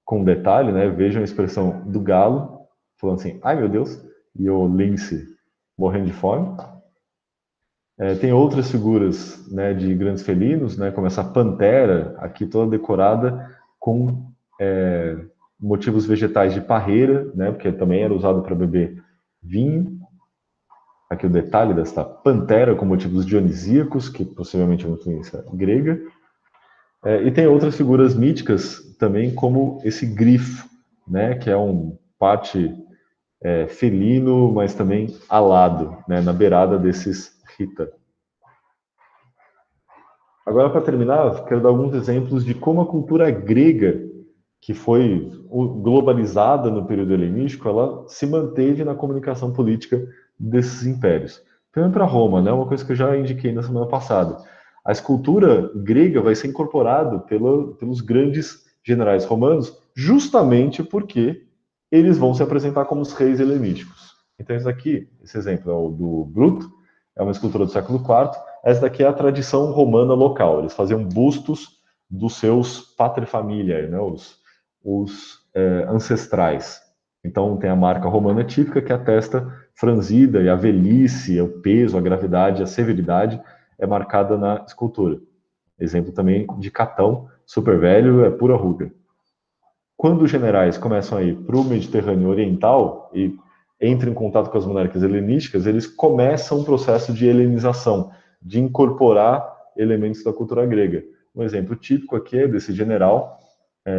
Com detalhe, né, vejam a expressão do galo, falando assim, ai meu Deus, e o lince morrendo de fome. Tem outras figuras, né, de grandes felinos, né, como essa pantera, aqui toda decorada com motivos vegetais de parreira, né, porque também era usado para beber vinho. Aqui o detalhe desta pantera com motivos dionisíacos, que possivelmente é uma influência grega. E tem outras figuras míticas também, como esse grifo, né, que é um parte felino, mas também alado, né, na beirada desses rita. Agora, para terminar, quero dar alguns exemplos de como a cultura grega, que foi globalizada no período helenístico, ela se manteve na comunicação política desses impérios. Primeiro para Roma, né, uma coisa que eu já indiquei na semana passada. A escultura grega vai ser incorporada pelos grandes generais romanos, justamente porque eles vão se apresentar como os reis helenísticos. Então, esse exemplo é o do Bruto, é uma escultura do século IV. Essa daqui é a tradição romana local. Eles faziam bustos dos seus patrifamiliae, né, os ancestrais. Então, tem a marca romana típica, que é a testa franzida, e a velhice, o peso, a gravidade, a severidade é marcada na escultura. Exemplo também de Catão, super velho, é pura ruga. Quando os generais começam a ir para o Mediterrâneo Oriental e entram em contato com as monarquias helenísticas, eles começam um processo de helenização, de incorporar elementos da cultura grega. Um exemplo típico aqui é desse general,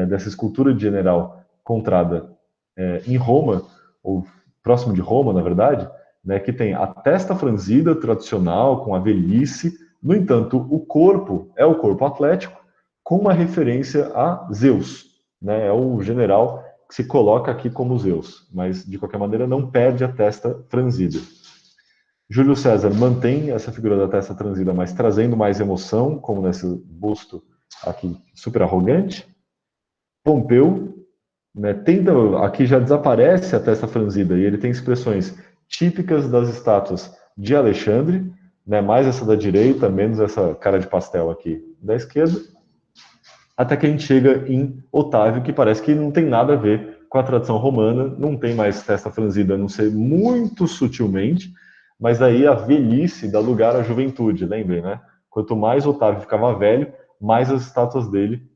dessa escultura de general encontrada em Roma, ou próximo de Roma, na verdade, né, que tem a testa franzida tradicional, com a velhice. No entanto, o corpo é o corpo atlético, com uma referência a Zeus. Né, é o general que se coloca aqui como Zeus, mas de qualquer maneira não perde a testa franzida. Júlio César mantém essa figura da testa franzida, mas trazendo mais emoção, como nesse busto aqui super arrogante. Pompeu, né, tenta, aqui já desaparece a testa franzida e ele tem expressões típicas das estátuas de Alexandre, né, mais essa da direita, menos essa cara de pastel aqui da esquerda, até que a gente chega em Otávio, que parece que não tem nada a ver com a tradição romana, não tem mais testa franzida, a não ser muito sutilmente, mas daí a velhice dá lugar à juventude, lembrem, né? Quanto mais Otávio ficava velho, mais as estátuas dele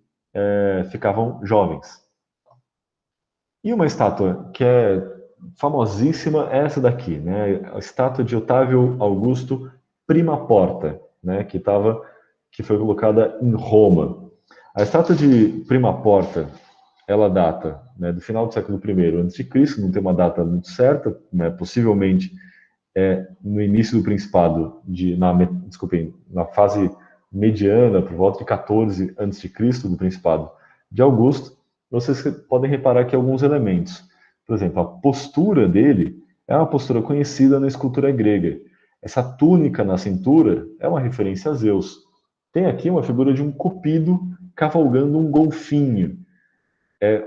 ficavam jovens. E uma estátua que é famosíssima é essa daqui, né? A estátua de Otávio Augusto Prima Porta, né? Que foi colocada em Roma. A estátua de Prima Porta, ela data, né, do final do século I a.C., não tem uma data muito certa, né? Possivelmente no início do Principado, na fase mediana, por volta de 14 a.C. do Principado de Augusto. Vocês podem reparar aqui alguns elementos. Por exemplo, a postura dele é uma postura conhecida na escultura grega. Essa túnica na cintura é uma referência a Zeus. Tem aqui uma figura de um cupido cavalgando um golfinho.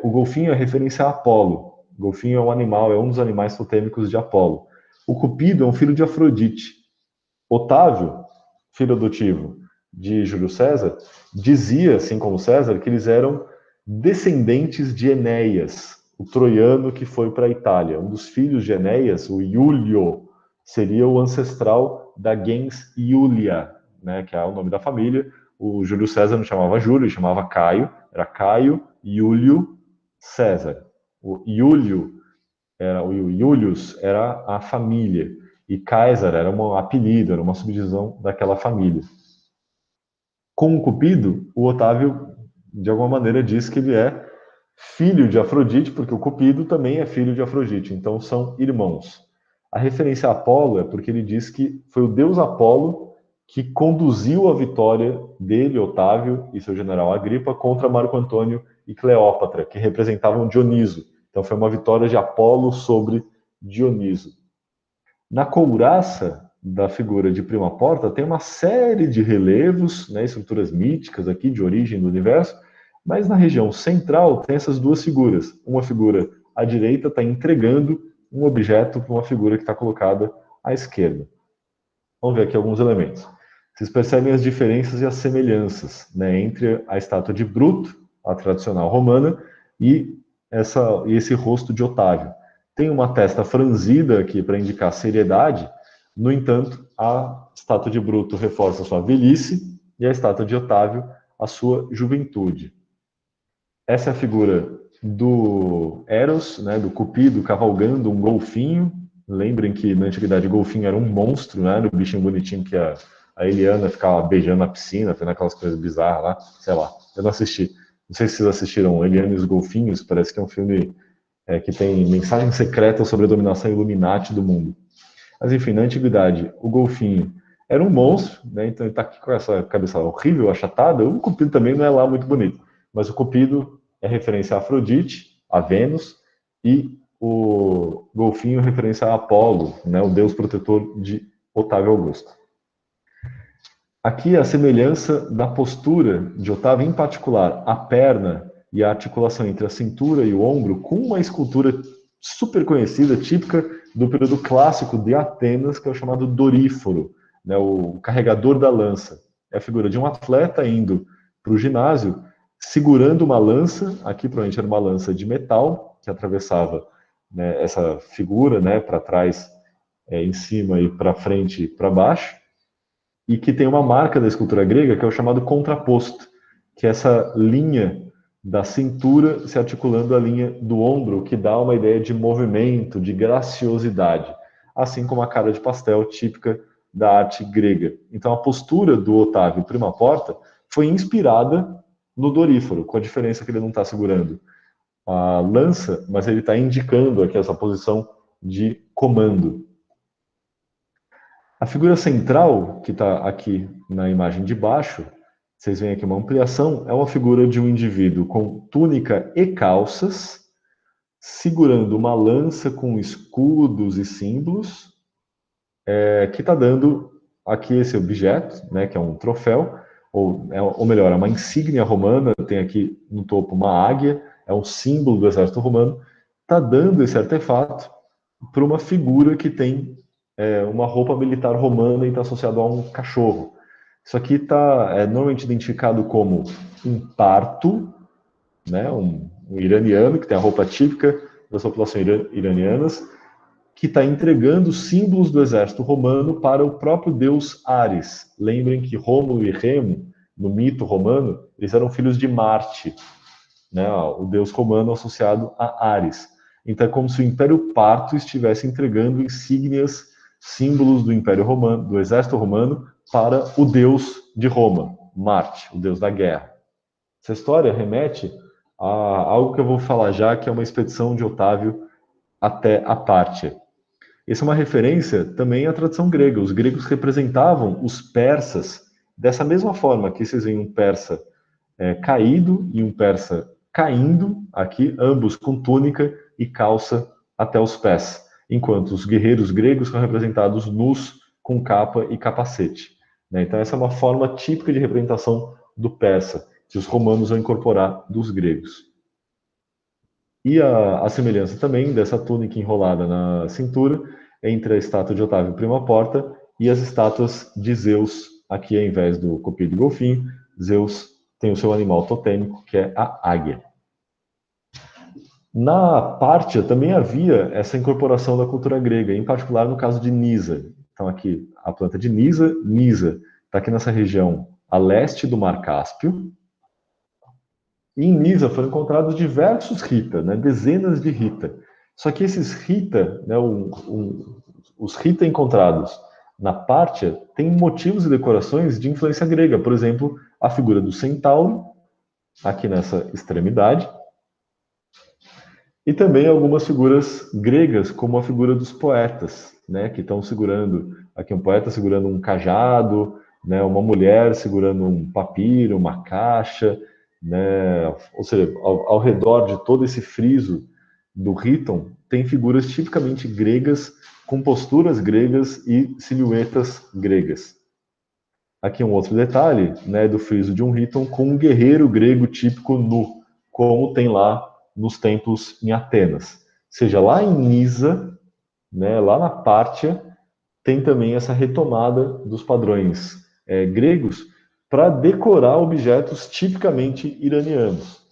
O golfinho é referência a Apolo. O golfinho é um animal, é um dos animais totêmicos de Apolo. O cupido é um filho de Afrodite. Otávio, filho adotivo de Júlio César, dizia, assim como César, que eles eram descendentes de Enéas, o troiano que foi para a Itália. Um dos filhos de Enéas, o Iulio, seria o ancestral da gens Iulia, né, que é o nome da família. O Júlio César não chamava Júlio, chamava Caio, era Caio Iulio César. O Iulius era a família e Caesar era um apelido, era uma subdivisão daquela família. Com o Cupido, o Otávio, de alguma maneira, diz que ele é filho de Afrodite, porque o Cupido também é filho de Afrodite, então são irmãos. A referência a Apolo é porque ele diz que foi o deus Apolo que conduziu a vitória dele, Otávio, e seu general Agripa contra Marco Antônio e Cleópatra, que representavam Dioniso. Então foi uma vitória de Apolo sobre Dioniso. Na couraça da figura de Prima Porta tem uma série de relevos, né, estruturas míticas aqui de origem do universo, mas na região central tem essas duas figuras. Uma figura à direita está entregando um objeto para uma figura que está colocada à esquerda. Vamos ver aqui alguns elementos. Vocês percebem as diferenças e as semelhanças, né, entre a estátua de Bruto, a tradicional romana, e esse rosto de Otávio. Tem uma testa franzida aqui para indicar seriedade, no entanto, a estátua de Bruto reforça a sua velhice e a estátua de Otávio a sua juventude. Essa é a figura do Eros, né, do Cupido cavalgando um golfinho. Lembrem que na antiguidade o golfinho era um monstro, né, era o bichinho bonitinho que a Eliana ficava beijando na piscina, fazendo aquelas coisas bizarras lá, sei lá. Eu não assisti. Não sei se vocês assistiram Eliana e os Golfinhos, parece que é um filme que tem mensagem secreta sobre a dominação Illuminati do mundo. Mas enfim, na antiguidade, o golfinho era um monstro, né? Então ele tá aqui com essa cabeça horrível, achatada. O Cupido também não é lá muito bonito, mas o Cupido é referência a Afrodite, a Vênus, e o golfinho é referência a Apolo, né? O deus protetor de Otávio Augusto. Aqui a semelhança da postura de Otávio, em particular, a perna e a articulação entre a cintura e o ombro, com uma escultura super conhecida, típica do período clássico de Atenas, que é o chamado Doríforo, né, o carregador da lança. É a figura de um atleta indo para o ginásio, segurando uma lança, aqui provavelmente era uma lança de metal, que atravessava, né, essa figura, né, para trás, em cima e para frente e para baixo, e que tem uma marca da escultura grega que é o chamado contraposto, que é essa linha da cintura se articulando à linha do ombro, que dá uma ideia de movimento, de graciosidade, assim como a cara de pastel típica da arte grega. Então a postura do Otávio Prima Porta foi inspirada no Doríforo, com a diferença que ele não está segurando a lança, mas ele está indicando aqui essa posição de comando. A figura central, que está aqui na imagem de baixo, vocês veem aqui uma ampliação, é uma figura de um indivíduo com túnica e calças, segurando uma lança com escudos e símbolos, que está dando aqui esse objeto, né, que é um troféu, ou melhor, é uma insígnia romana, tem aqui no topo uma águia, é um símbolo do exército romano, está dando esse artefato para uma figura que tem uma roupa militar romana e está associado a um cachorro. Isso aqui está normalmente identificado como um parto, né, um iraniano, que tem a roupa típica das populações iranianas, que está entregando símbolos do exército romano para o próprio deus Ares. Lembrem que Rômulo e Remo, no mito romano, eles eram filhos de Marte, né, o deus romano associado a Ares. Então é como se o Império Parto estivesse entregando insígnias, símbolos do Império Romano, do exército romano, para o deus de Roma, Marte, o deus da guerra. Essa história remete a algo que eu vou falar já, que é uma expedição de Otávio até a Pártia. Essa é uma referência também à tradição grega. Os gregos representavam os persas dessa mesma forma. Aqui vocês veem um persa caído e um persa caindo, aqui, ambos com túnica e calça até os pés, enquanto os guerreiros gregos são representados nus, com capa e capacete. Né? Então, essa é uma forma típica de representação do persa, que os romanos vão incorporar dos gregos. E a semelhança também dessa túnica enrolada na cintura entre a estátua de Otávio Prima Porta e as estátuas de Zeus, aqui ao invés do cupido e golfinho, Zeus tem o seu animal totêmico, que é a águia. Na Pártia também havia essa incorporação da cultura grega, em particular no caso de Nisa. Então aqui, a planta de Nisa, Nisa está aqui nessa região a leste do Mar Cáspio. E em Nisa foram encontrados diversos Rita, né, dezenas de Rita. Só que esses Rita, né, os Rita encontrados na Pártia, têm motivos e decorações de influência grega. Por exemplo, a figura do centauro, aqui nessa extremidade, e também algumas figuras gregas, como a figura dos poetas, né, que estão segurando, aqui um poeta segurando um cajado, né, uma mulher segurando um papiro, uma caixa, né, ou seja, ao redor de todo esse friso do Riton, tem figuras tipicamente gregas, com posturas gregas e silhuetas gregas. Aqui um outro detalhe, né, do friso de um Riton com um guerreiro grego típico nu, como tem lá nos templos em Atenas. Ou seja, lá em Nisa, né, lá na Pártia, tem também essa retomada dos padrões gregos para decorar objetos tipicamente iranianos.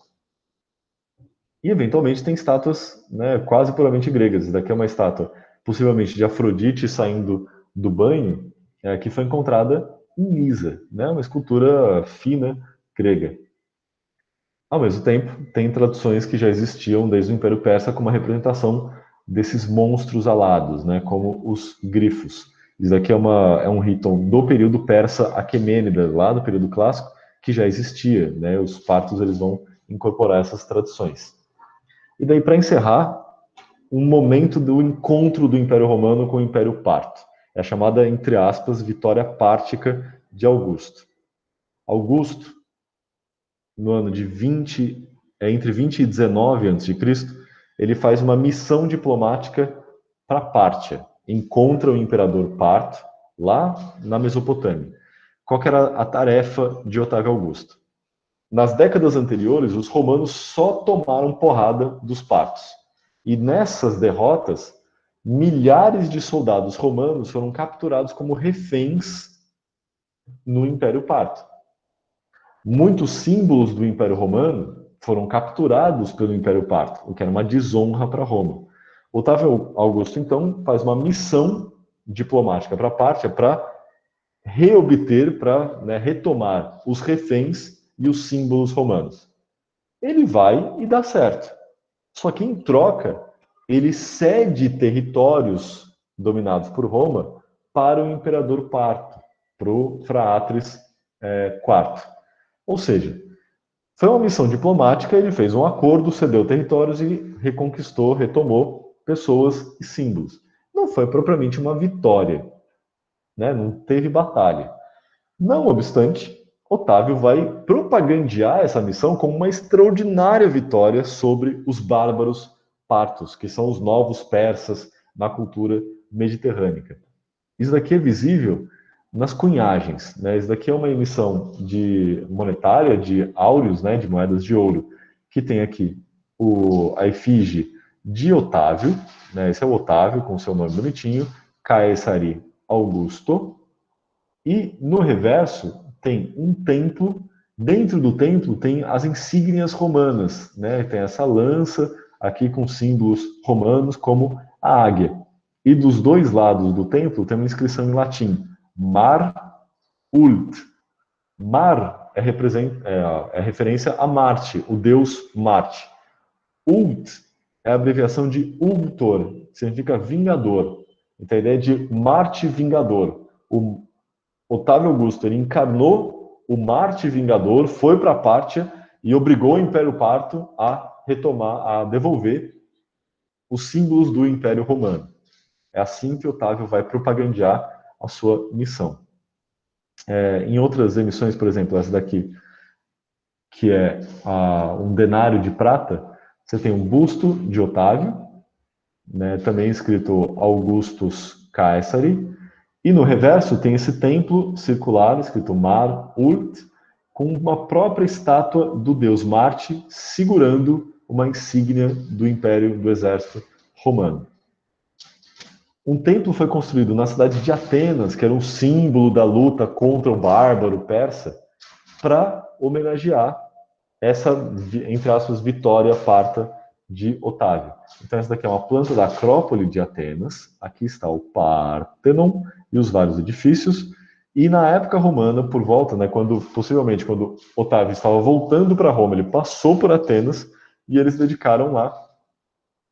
E, eventualmente, tem estátuas, né, quase puramente gregas. Essa daqui é uma estátua, possivelmente, de Afrodite saindo do banho, que foi encontrada em Nisa, né, uma escultura fina grega. Ao mesmo tempo, tem traduções que já existiam desde o Império Persa com uma representação desses monstros alados, né, como os grifos. Isso daqui é um riton do período persa aquemênida, lá do período clássico, que já existia. Né, os partos eles vão incorporar essas tradições. E daí, para encerrar, um momento do encontro do Império Romano com o Império Parto. É a chamada, entre aspas, Vitória Pártica de Augusto. Augusto, no ano de entre 20 e 19 a.C., ele faz uma missão diplomática para Pártia. Encontra o imperador Parto lá na Mesopotâmia. Qual que era a tarefa de Otávio Augusto? Nas décadas anteriores, os romanos só tomaram porrada dos partos. E nessas derrotas, milhares de soldados romanos foram capturados como reféns no Império Parto. Muitos símbolos do Império Romano foram capturados pelo Império Parto, o que era uma desonra para Roma. Otávio Augusto, então, faz uma missão diplomática para a Pártia para reobter, para retomar os reféns e os símbolos romanos. Ele vai e dá certo. Só que, em troca, ele cede territórios dominados por Roma para o imperador Parto, para o Phraates IV. Ou seja, foi uma missão diplomática, ele fez um acordo, cedeu territórios e reconquistou, retomou pessoas e símbolos. Não foi propriamente uma vitória, né? Não teve batalha. Não obstante, Otávio vai propagandear essa missão como uma extraordinária vitória sobre os bárbaros partos, que são os novos persas na cultura mediterrânea. Isso daqui é visível nas cunhagens, né? Isso daqui é uma emissão monetária de áureos, né, de moedas de ouro, que tem aqui a efígie de Otávio, né? Esse é o Otávio com seu nome bonitinho, Caesari Augusto, e no reverso tem um templo. Dentro do templo tem as insígnias romanas, né? Tem essa lança aqui com símbolos romanos como a águia. E dos dois lados do templo tem uma inscrição em latim, Mar Ult. Mar é referência a Marte, o deus Marte. Ult é a abreviação de Ultor, que significa vingador. Então a ideia é de Marte Vingador. O Otávio Augusto ele encarnou o Marte Vingador, foi para a Pártia e obrigou o Império Parto a retomar, a devolver os símbolos do Império Romano. É assim que Otávio vai propagandear a sua missão. Em outras emissões, por exemplo, essa daqui, que é um denário de prata, você tem um busto de Otávio, né, também escrito Augustus Caesari, e no reverso tem esse templo circular, escrito Mar Urt, com uma própria estátua do deus Marte segurando uma insígnia do Império do Exército Romano. Um templo foi construído na cidade de Atenas, que era um símbolo da luta contra o bárbaro persa, para homenagear essa, entre aspas, vitória parta de Otávio. Então, essa daqui é uma planta da Acrópole de Atenas. Aqui está o Pártenon e os vários edifícios. E na época romana, por volta, né, possivelmente quando Otávio estava voltando para Roma, ele passou por Atenas e eles dedicaram lá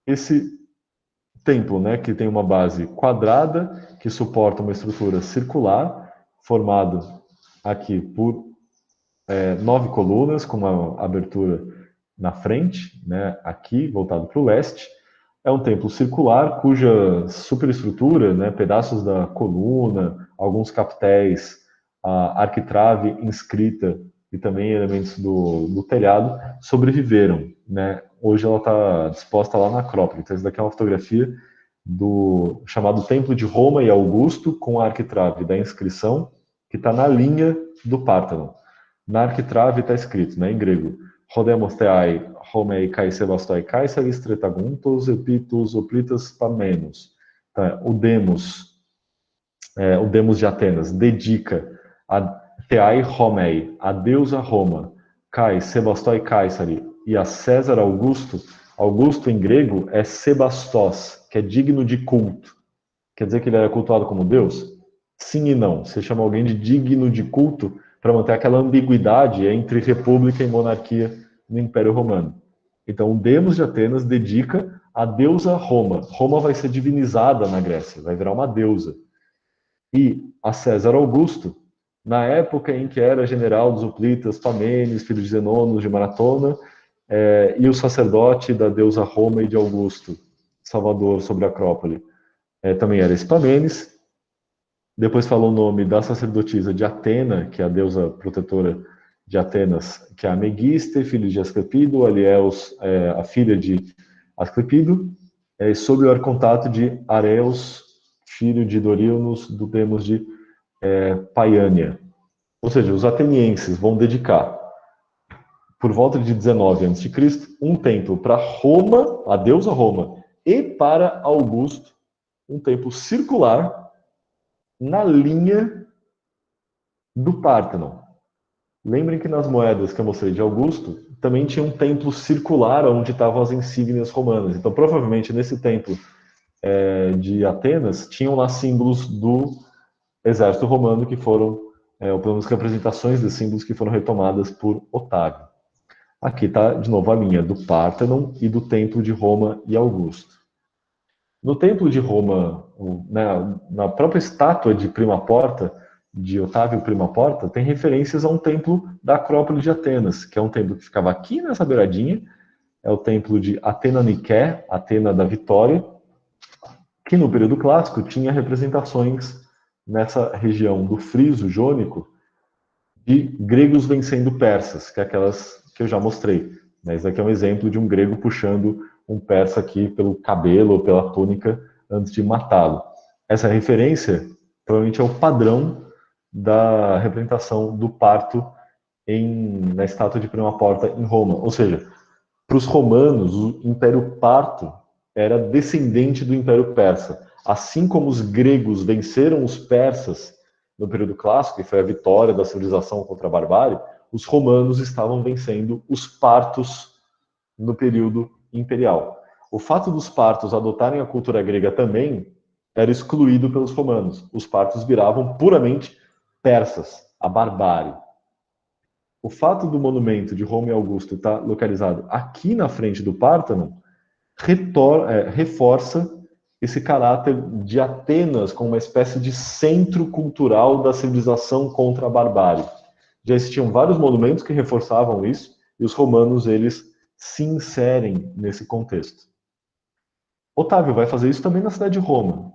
esse templo, né, que tem uma base quadrada, que suporta uma estrutura circular, formado aqui por 9 colunas, com uma abertura na frente, né, aqui, voltado para o leste. É um templo circular, cuja superestrutura, né, pedaços da coluna, alguns capitéis, a arquitrave inscrita e também elementos do telhado sobreviveram, né? Hoje ela está disposta lá na Acrópole. Então, essa daqui é uma fotografia do chamado Templo de Roma e Augusto, com a arquitrave da inscrição, que está na linha do Pártano. Na arquitrave está escrito, né, em grego, Rodemos teai, Romei kai sebastoi Caesaris tretaguntos epitos oplitas pamenos. Tá, o Demos de Atenas, dedica a Theai Romei, a deusa Roma, Kai Sebastoi Caesari e a César Augusto. Augusto em grego é Sebastos, que é digno de culto. Quer dizer que ele era cultuado como deus? Sim e não. Você chama alguém de digno de culto para manter aquela ambiguidade entre república e monarquia no Império Romano. Então, o Demos de Atenas dedica a deusa Roma. Roma vai ser divinizada na Grécia, vai virar uma deusa. E a César Augusto, na época em que era general dos Hoplitas, Pamenes, filho de Zenono, de Maratona, e o sacerdote da deusa Roma e de Augusto, Salvador, sobre a Acrópole, também era Pamenes. Depois falou o nome da sacerdotisa de Atena, que é a deusa protetora de Atenas, que é a Megiste, filha de Asclepido, Aliels, a filha de Asclepido, sob o arcontato de Areus, filho de Doríonos, do Demos de Paiânia. Ou seja, os atenienses vão dedicar, por volta de 19 a.C., um templo para Roma, a deusa Roma, e para Augusto, um templo circular na linha do Párteno. Lembrem que nas moedas que eu mostrei de Augusto, também tinha um templo circular onde estavam as insígnias romanas. Então, provavelmente, nesse templo de Atenas, tinham lá símbolos do exército romano que foram, ou pelo menos representações de símbolos que foram retomadas por Otávio. Aqui está, de novo, a linha do Párteno e do templo de Roma e Augusto. No templo de Roma, na própria estátua de Prima Porta, de Otávio Prima Porta, tem referências a um templo da Acrópole de Atenas, que é um templo que ficava aqui nessa beiradinha, é o templo de Atena Niké, Atena da Vitória, que no período clássico tinha representações nessa região do friso jônico de gregos vencendo persas, que é aquelas que eu já mostrei. Esse aqui é um exemplo de um grego puxando um persa aqui pelo cabelo ou pela túnica antes de matá-lo. Essa referência provavelmente é o padrão da representação do parto na estátua de Prima Porta em Roma. Ou seja, para os romanos, o Império Parto era descendente do Império Persa. Assim como os gregos venceram os persas no período clássico, que foi a vitória da civilização contra a barbárie, os romanos estavam vencendo os partos no período imperial. O fato dos partos adotarem a cultura grega também era excluído pelos romanos. Os partos viravam puramente persas, a barbárie. O fato do monumento de Roma e Augusto estar localizado aqui na frente do Pártano reforça esse caráter de Atenas como uma espécie de centro cultural da civilização contra a barbárie. Já existiam vários monumentos que reforçavam isso, e os romanos, eles se inserem nesse contexto. Otávio vai fazer isso também na cidade de Roma.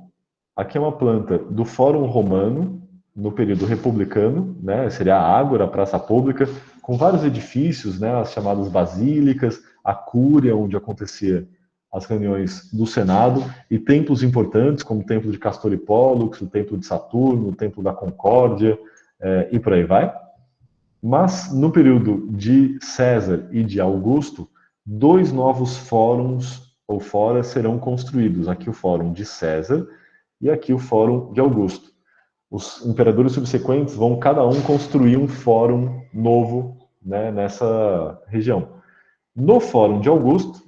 Aqui é uma planta do Fórum Romano, no período republicano, né? Seria a Ágora, a praça pública, com vários edifícios, né? As chamadas basílicas, a Cúria, onde acontecia as reuniões do Senado, e templos importantes, como o Templo de Castor e Pólux, o Templo de Saturno, o Templo da Concórdia, e por aí vai. Mas, no período de César e de Augusto, 2 novos fóruns ou foras serão construídos. Aqui o Fórum de César e aqui o Fórum de Augusto. Os imperadores subsequentes vão cada um construir um fórum novo, né, nessa região. No Fórum de Augusto,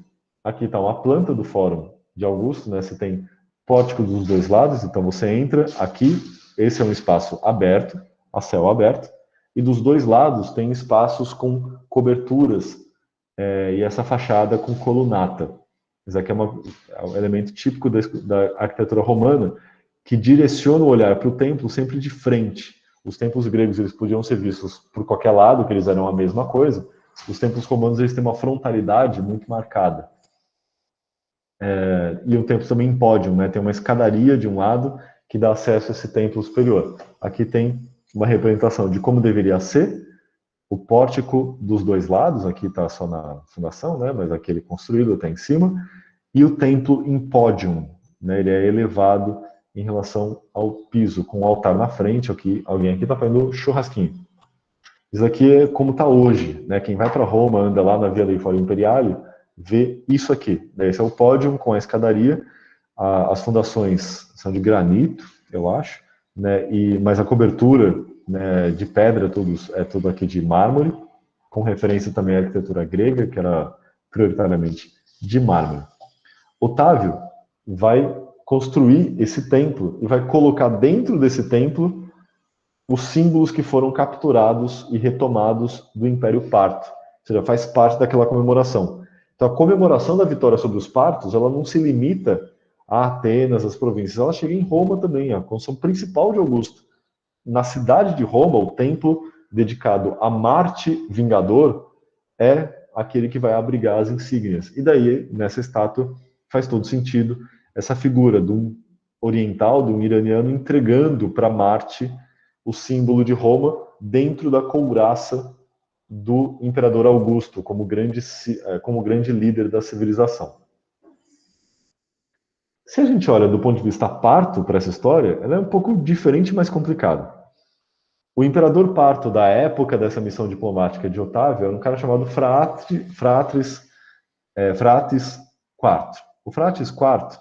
aqui está uma planta do Fórum de Augusto, né, você tem pórtico dos dois lados, então você entra aqui, esse é um espaço aberto, a céu aberto, e dos dois lados tem espaços com coberturas e essa fachada com colunata. Isso aqui é um elemento típico da arquitetura romana, que direciona o olhar para o templo sempre de frente. Os templos gregos, eles podiam ser vistos por qualquer lado, que eles eram a mesma coisa. Os templos romanos, eles têm uma frontalidade muito marcada. E o templo também em pódio, né? Tem uma escadaria de um lado que dá acesso a esse templo superior. Aqui tem uma representação de como deveria ser o pórtico dos dois lados, aqui está só na fundação, né? Mas aquele construído até em cima, e o templo em pódium, né? Ele é elevado em relação ao piso, com o altar na frente. Aqui, alguém aqui está fazendo churrasquinho. Isso aqui é como está hoje, né? Quem vai para Roma, anda lá na Via dei Fórum Imperiale, vê isso aqui. Esse é o pódio com a escadaria. As fundações são de granito, eu acho, né? Mas a cobertura, né, de pedra é tudo aqui de mármore, com referência também à arquitetura grega, que era prioritariamente de mármore. Otávio vai construir esse templo e vai colocar dentro desse templo os símbolos que foram capturados e retomados do Império Parto. Ou seja, faz parte daquela comemoração. Então, a comemoração da vitória sobre os partos, ela não se limita a Atenas, as províncias, ela chega em Roma também, a construção principal de Augusto. Na cidade de Roma, o templo dedicado a Marte Vingador é aquele que vai abrigar as insígnias. E daí, nessa estátua, faz todo sentido essa figura de um oriental, de um iraniano, entregando para Marte o símbolo de Roma dentro da couraça do imperador Augusto, como grande líder da civilização. Se a gente olha do ponto de vista parto para essa história, ela é um pouco diferente e mais complicada. O imperador parto da época dessa missão diplomática de Otávio era um cara chamado Frates IV. O Frates IV,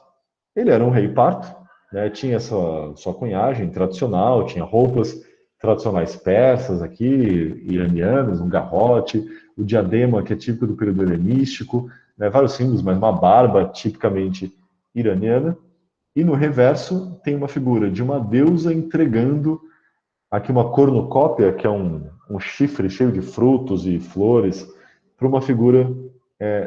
ele era um rei parto, né, tinha sua cunhagem tradicional, tinha roupas tradicionais persas aqui, iranianas, um garrote, o diadema, que é típico do período helenístico, né, vários símbolos, mas uma barba tipicamente iraniana. E no reverso tem uma figura de uma deusa entregando aqui uma cornucópia, que é um chifre cheio de frutos e flores, para uma figura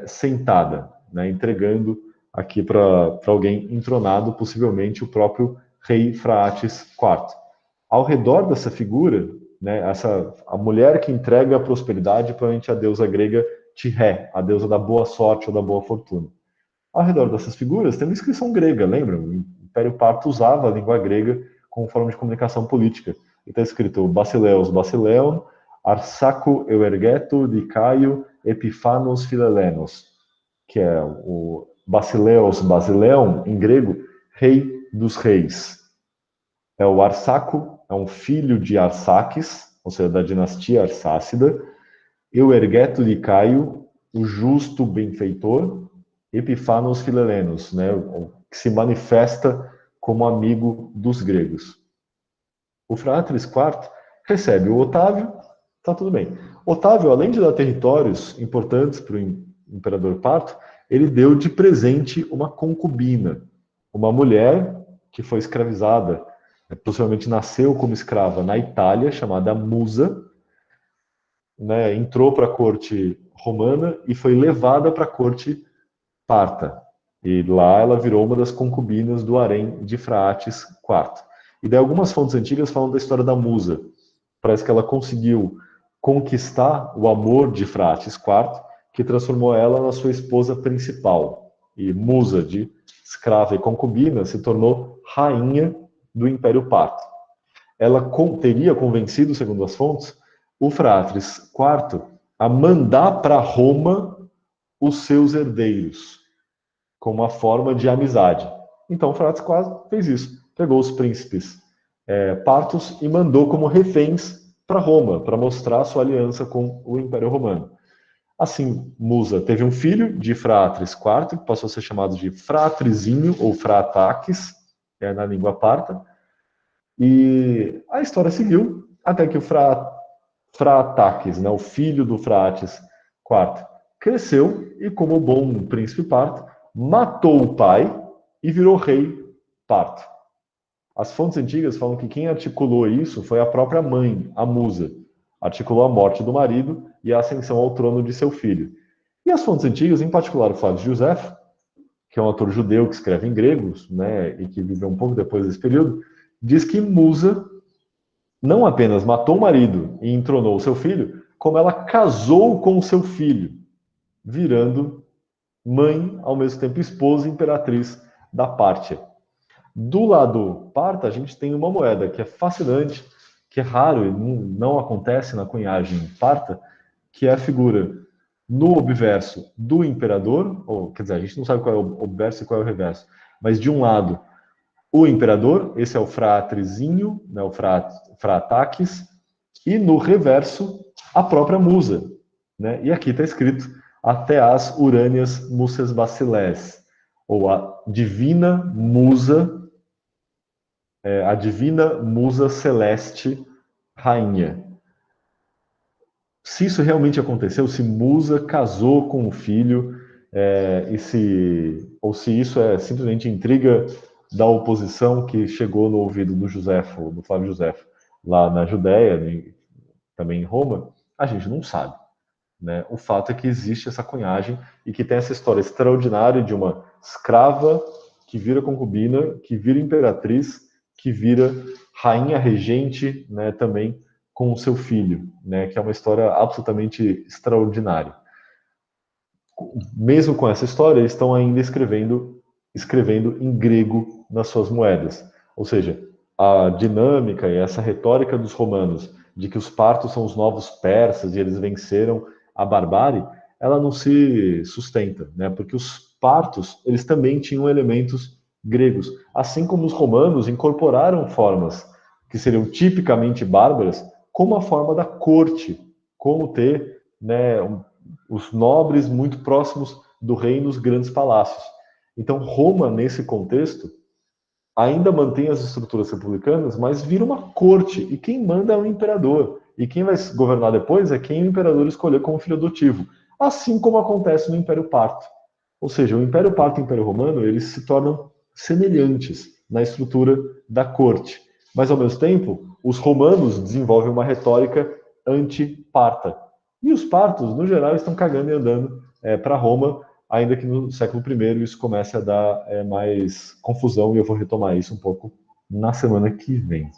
sentada, né, entregando aqui para alguém entronado, possivelmente o próprio rei Frates IV. Ao redor dessa figura, né, a mulher que entrega a prosperidade, provavelmente a deusa grega Tirré, a deusa da boa sorte ou da boa fortuna. Ao redor dessas figuras tem uma inscrição grega, lembram? O Império Parto usava a língua grega como forma de comunicação política. E está escrito Basileus Basileon, Arsaco Euergeto Dicaio Epiphanos Philelenos, que é o Basileus Basileon, em grego, rei dos reis. É o Arsaco, é um filho de Arsaques, ou seja, da dinastia Arsácida. Euergeto de Caio, o justo benfeitor. Epifanos Filelenos, né, que se manifesta como amigo dos gregos. O Fratris IV recebe o Otávio, tá tudo bem. Otávio, além de dar territórios importantes para o imperador Parto, ele deu de presente uma concubina, uma mulher que foi escravizada, possivelmente nasceu como escrava na Itália, chamada Musa, né, entrou para a corte romana e foi levada para a corte parta. E lá ela virou uma das concubinas do harém de Fraates IV. E daí algumas fontes antigas falam da história da Musa. Parece que ela conseguiu conquistar o amor de Fraates IV, que transformou ela na sua esposa principal. E Musa, de escrava e concubina, se tornou rainha do Império Parto. Ela teria convencido, segundo as fontes, o Fraates IV a mandar para Roma os seus herdeiros, como uma forma de amizade. Então, Fraates IV fez isso. Pegou os príncipes partos e mandou como reféns para Roma, para mostrar sua aliança com o Império Romano. Assim, Musa teve um filho de Fraates IV, que passou a ser chamado de Fratrizinho ou Frataques, na língua parta. E a história seguiu até que o Frataques, né, o filho do Fraates IV, cresceu e, como bom príncipe parto, matou o pai e virou rei parto. As fontes antigas falam que quem articulou isso foi a própria mãe, a Musa. Articulou a morte do marido e a ascensão ao trono de seu filho. E as fontes antigas, em particular o Flávio Josefo, que é um autor judeu que escreve em gregos, né, e que viveu um pouco depois desse período, diz que Musa não apenas matou o marido e entronou o seu filho, como ela casou com o seu filho, virando mãe, ao mesmo tempo esposa e imperatriz da Pártia. Do lado parta, a gente tem uma moeda que é fascinante, que é raro e não acontece na cunhagem parta, que é a figura no obverso do imperador, ou quer dizer, a gente não sabe qual é o obverso e qual é o reverso, mas de um lado o imperador, esse é o fratrizinho, né, o frataques, e no reverso a própria musa, né? E aqui está escrito até as Urânias Muses Basileis, ou a divina musa, a divina musa celeste rainha. Se isso realmente aconteceu, se Musa casou com o filho, ou se isso é simplesmente intriga da oposição que chegou no ouvido do Josefo, do Flávio Josefo, lá na Judéia, também em Roma, a gente não sabe. Né? O fato é que existe essa cunhagem e que tem essa história extraordinária de uma escrava que vira concubina, que vira imperatriz, que vira rainha regente, né, também com o seu filho, né, que é uma história absolutamente extraordinária. Mesmo com essa história, eles estão ainda escrevendo em grego nas suas moedas. Ou seja, a dinâmica e essa retórica dos romanos de que os partos são os novos persas e eles venceram a barbárie, ela não se sustenta, né? Porque os partos, eles também tinham elementos gregos, assim como os romanos incorporaram formas que seriam tipicamente bárbaras, como a forma da corte, como ter, né, os nobres muito próximos do rei nos grandes palácios. Então, Roma, nesse contexto, ainda mantém as estruturas republicanas, mas vira uma corte, e quem manda é o imperador. E quem vai governar depois é quem o imperador escolher como filho adotivo, assim como acontece no Império Parto. Ou seja, o Império Parto e o Império Romano, eles se tornam semelhantes na estrutura da corte. Mas, ao mesmo tempo, os romanos desenvolvem uma retórica anti-parta. E os partos, no geral, estão cagando e andando para Roma, ainda que no século I isso comece a dar mais confusão, e eu vou retomar isso um pouco na semana que vem.